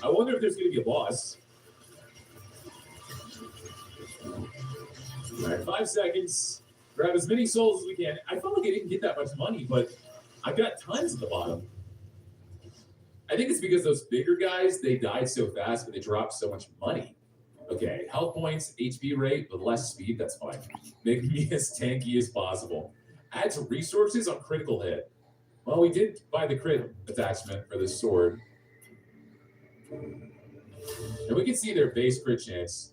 I wonder if there's going to be a boss. All right, 5 seconds. Grab as many souls as we can. I felt like I didn't get that much money, but I got tons at the bottom. I think it's because those bigger guys, they died so fast, but they dropped so much money. Okay, health points, HP rate, but less speed, that's fine. Make me as tanky as possible. Adds resources on critical hit. Well, we did buy the crit attachment for this sword. And we can see their base crit chance.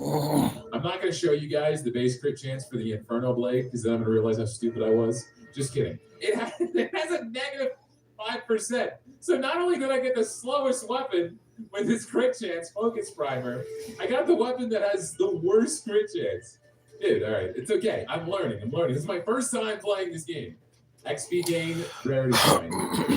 I'm not going to show you guys the base crit chance for the Inferno Blade, because then I'm going to realize how stupid I was. Just kidding. It has a negative 5%. So not only did I get the slowest weapon with its crit chance, Focus Primer, I got the weapon that has the worst crit chance. Dude, all right, it's okay. I'm learning. This is my first time playing this game. XP gain, rarity coin.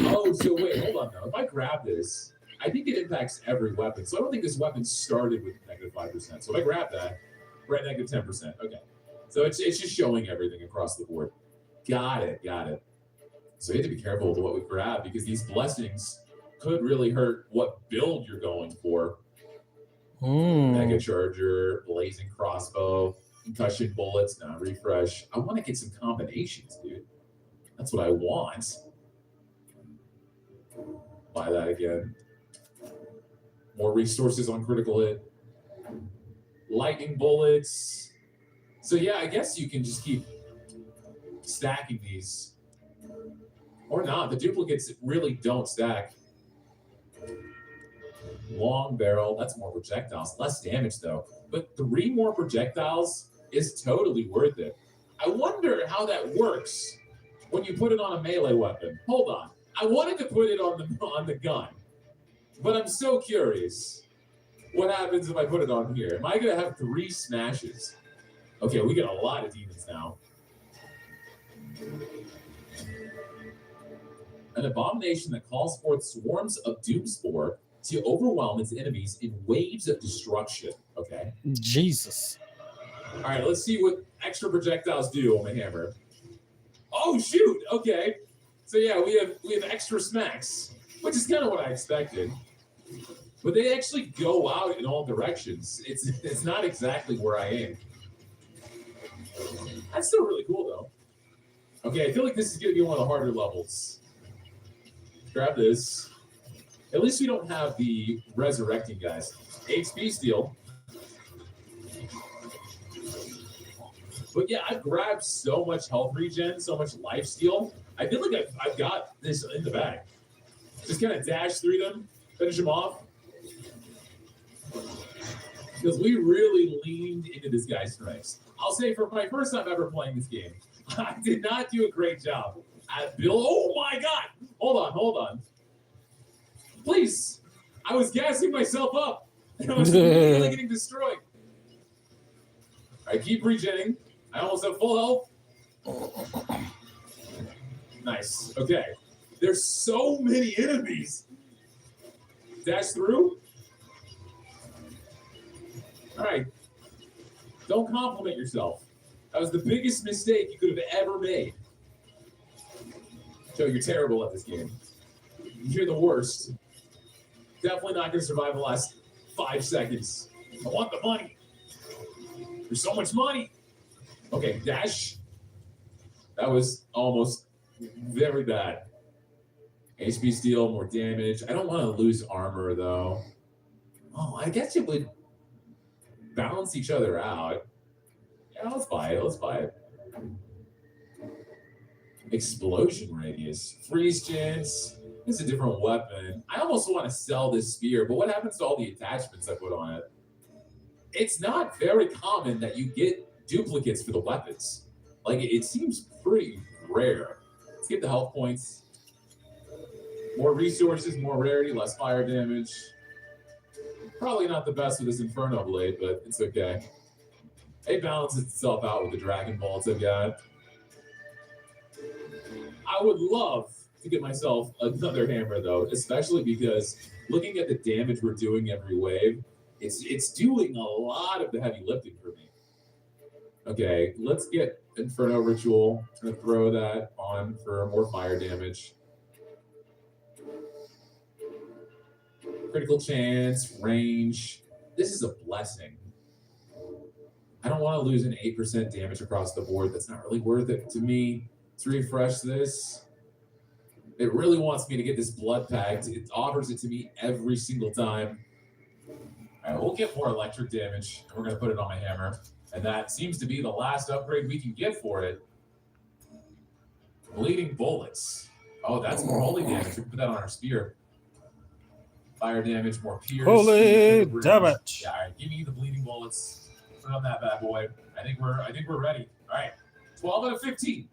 Oh, so wait, hold on now. If I grab this, I think it impacts every weapon. So I don't think this weapon started with negative 5%. So if I grab that, we're at negative 10%. Okay. So it's just showing everything across the board. Got it. So you have to be careful with what we grab, because these blessings could really hurt what build you're going for. Mega Charger, Blazing Crossbow, Concussion Bullets, now refresh. I want to get some combinations, dude. That's what I want. Buy that again. More resources on critical hit. Lightning bullets. So yeah, I guess you can just keep stacking these. Or not. The duplicates really don't stack. Long barrel. That's more projectiles. Less damage though. But 3 more projectiles is totally worth it. I wonder how that works when you put it on a melee weapon. Hold on. I wanted to put it on the gun. But I'm so curious. What happens if I put it on here? Am I going to have 3 smashes? Okay, we got a lot of demons now. An abomination that calls forth swarms of doomspore to overwhelm its enemies in waves of destruction. Okay. Jesus. All right, let's see what extra projectiles do on the hammer. Oh shoot! Okay. So yeah, we have extra smacks, which is kind of what I expected. But they actually go out in all directions. It's not exactly where I aim. That's still really cool though. Okay, I feel like this is gonna be one of the harder levels. Grab this. At least we don't have the resurrecting guys. HP steal. But yeah, I've grabbed so much health regen, so much life steal. I feel like I've got this in the bag. Just kind of dash through them, finish them off. because we really leaned into this guy's strengths. I'll say for my first time ever playing this game, I did not do a great job at build. Oh my God! Hold on. Please, I was gassing myself up, and I was immediately getting destroyed. I keep regenerating. I almost have full health. Nice. Okay. There's so many enemies. Dash through. All right. Don't compliment yourself. That was the biggest mistake you could have ever made. Joe, you're terrible at this game. You're the worst. Definitely not going to survive the last 5 seconds. I want the money. There's so much money. Okay, dash. That was almost very bad. HP steal, more damage. I don't want to lose armor, though. Oh, I guess it would balance each other out. Yeah, let's buy it. Explosion radius. Freeze chance. It's a different weapon. I almost want to sell this spear, but what happens to all the attachments I put on it? It's not very common that you get duplicates for the weapons. Like, it seems pretty rare. Let's get the health points. More resources, more rarity, less fire damage. Probably not the best with this Inferno Blade, but it's okay. It balances itself out with the Dragon Bolts I've got. I would love to get myself another hammer, though, especially because looking at the damage we're doing every wave, it's doing a lot of the heavy lifting for me. Okay, let's get Inferno Ritual. I'm gonna throw that on for more fire damage. Critical chance, range. This is a blessing. I don't want to lose an 8% damage across the board. That's not really worth it to me. Let's refresh this. It really wants me to get this blood pact. It offers it to me every single time. All right, we'll get more electric damage, and we're going to put it on my hammer. And that seems to be the last upgrade we can get for it. Bleeding bullets. Oh, that's more holy damage. We can put that on our spear. Fire damage, more pierce. Holy damage. Yeah, all right, give me the bleeding bullets. Put on that bad boy. I think we're ready. All right, 12 out of 15.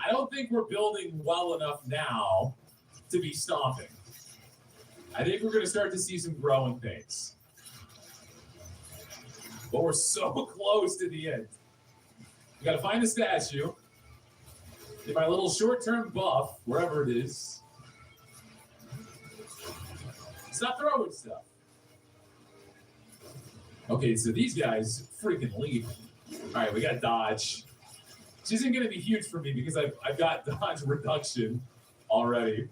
I don't think we're building well enough now to be stomping. I think we're going to start to see some growing things. But we're so close to the end. We got to find the statue. Get my little short-term buff, wherever it is. Stop throwing stuff. Okay, so these guys freaking leave. All right, we got dodge. Which isn't going to be huge for me because I've got dodge reduction already.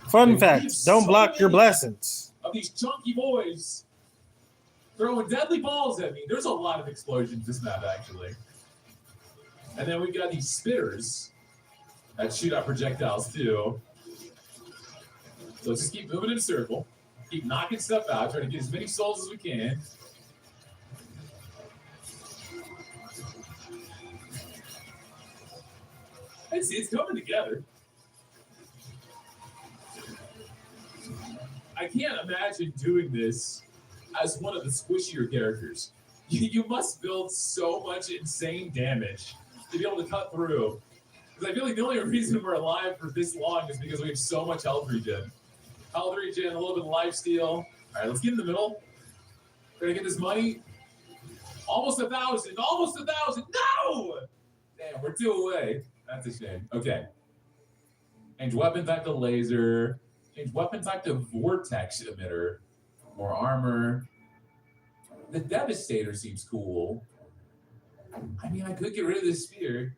Fun fact, don't block your blessings. Of these chunky boys throwing deadly balls at me. There's a lot of explosions this map, actually. And then we've got these spitters that shoot out projectiles, too. So let's just keep moving in a circle. Keep knocking stuff out. Try to get as many souls as we can. It's coming together. I can't imagine doing this as one of the squishier characters. You must build so much insane damage to be able to cut through. Because I feel like the only reason we're alive for this long is because we have so much health regen. Health regen, a little bit of lifesteal. All right, let's get in the middle. Try to get this money. Almost 1,000. Almost 1,000. No! Damn, we're 2 away. That's a shame. Okay. Change weapon type to laser. Change weapon type to vortex emitter. More armor. The Devastator seems cool. I mean, I could get rid of this spear.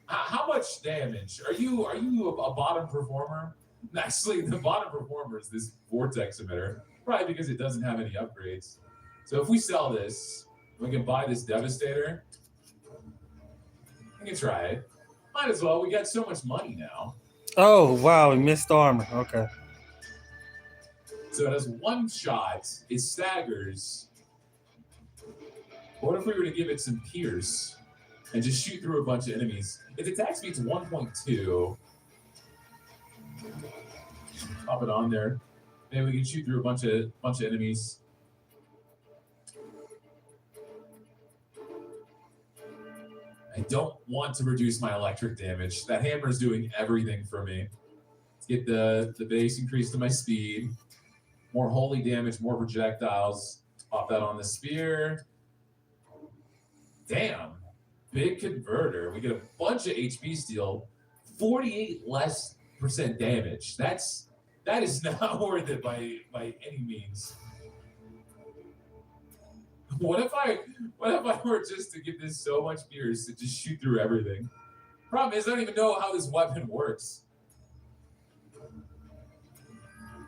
How much damage? Are you a bottom performer? Actually, the bottom performer is this vortex emitter. Probably because it doesn't have any upgrades. So if we sell this, we can buy this Devastator. We can try it. Might as well. We got so much money now. Oh, wow. We missed armor. Okay. So it has one shot. It staggers. What if we were to give it some pierce and just shoot through a bunch of enemies? Its attack speed's 1.2. Pop it on there. Maybe we can shoot through a bunch of enemies. I don't want to reduce my electric damage. That hammer is doing everything for me. Let's get the base increase to my speed. More holy damage, more projectiles. Pop that on the spear. Damn. Big converter. We get a bunch of HP steal. 48% less damage. That is not worth it by any means. What if I were just to give this so much pierce to just shoot through everything? Problem is, I don't even know how this weapon works.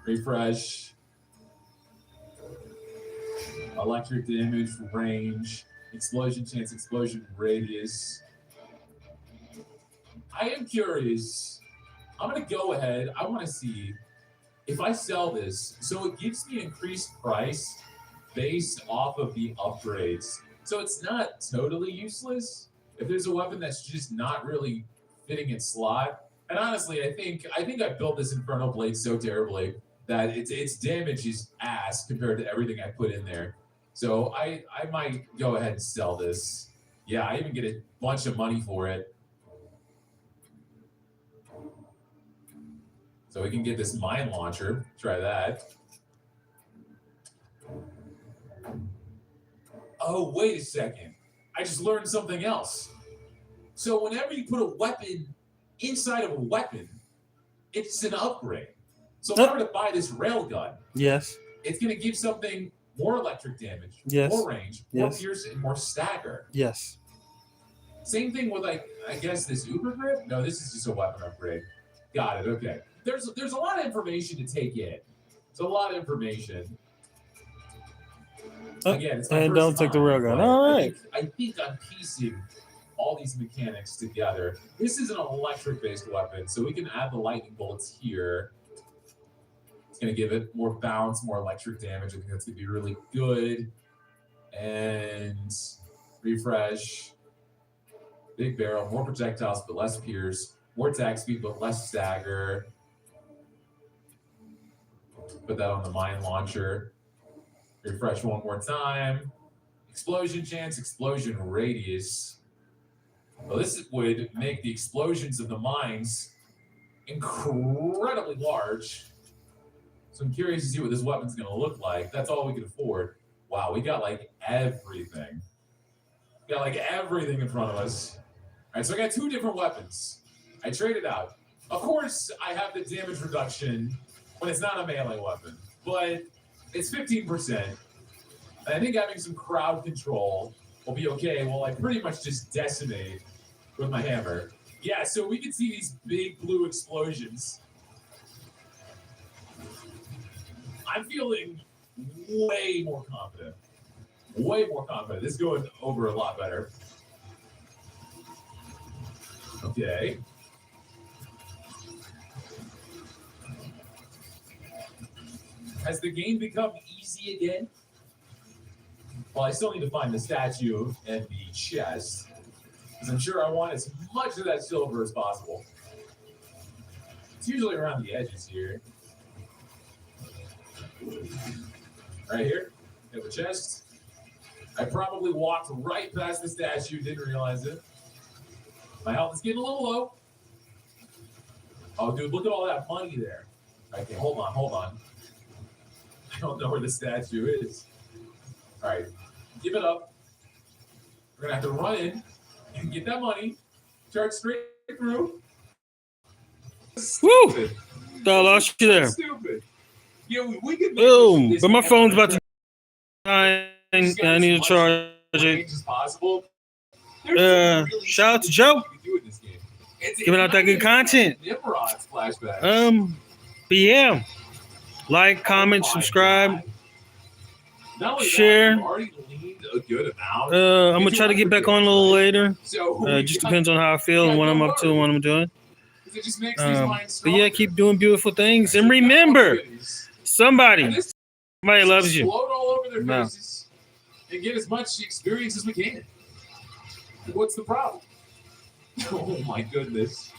Refresh. Electric damage, range, explosion chance, explosion radius. I am curious. I'm gonna go ahead. I want to see if I sell this. So it gives me increased price based off of the upgrades. So it's not totally useless if there's a weapon that's just not really fitting its slot. And honestly, I think I built this Infernal Blade so terribly that its damage is ass compared to everything I put in there. So I might go ahead and sell this. Yeah, I even get a bunch of money for it. So we can get this mine launcher. Try that. Oh, wait a second. I just learned something else. So whenever you put a weapon inside of a weapon, it's an upgrade. So if I were to buy this railgun, yes, it's going to give something more electric damage, yes, more range, more yes, pierce, and more stagger. yes. Same thing with, like, I guess this Uber grip? No, this is just a weapon upgrade. Got it, okay. There's a lot of information to take in. It's a lot of information. Again, it's my and first don't take the time, railgun. but All right. I think I'm piecing all these mechanics together. This is an electric-based weapon, so we can add the lightning bullets here. It's going to give it more bounce, more electric damage. I think that's going to be really good. And refresh. Big barrel, more projectiles, but less pierce. More attack speed, but less stagger. Put that on the mine launcher. Refresh one more time. Explosion chance, explosion radius. Well, this would make the explosions of the mines incredibly large. So I'm curious to see what this weapon's going to look like. That's all we can afford. Wow, we got like everything. We got like everything in front of us. All right, so I got two different weapons. I traded out. Of course, I have the damage reduction when it's not a melee weapon, but it's 15%. And I think having some crowd control will be okay while I pretty much just decimate with my hammer. Yeah, so we can see these big blue explosions. I'm feeling way more confident. Way more confident. This is going over a lot better. Okay. Has the game become easy again? Well, I still need to find the statue and the chest, because I'm sure I want as much of that silver as possible. It's usually around the edges here. Right here, got the chest. I probably walked right past the statue, didn't realize it. My health is getting a little low. Oh, dude, look at all that money there. Okay, hold on. I don't know where the statue is. All right, give it up. We're gonna have to run in and get that money, charge straight through. Woo! I lost you there. Stupid. Yeah, we could. Boom! But my phone's about to die. I need to charge it. Shout out to Joe. Giving out that good content. But yeah, like, comment, subscribe, share. I'm gonna try to get back on a little later. Just depends on how I feel and what I'm up to and what I'm doing. But yeah, keep doing beautiful things. And remember, somebody loves you. Float all over their faces and get as much experience as we can. What's the problem? Oh my goodness.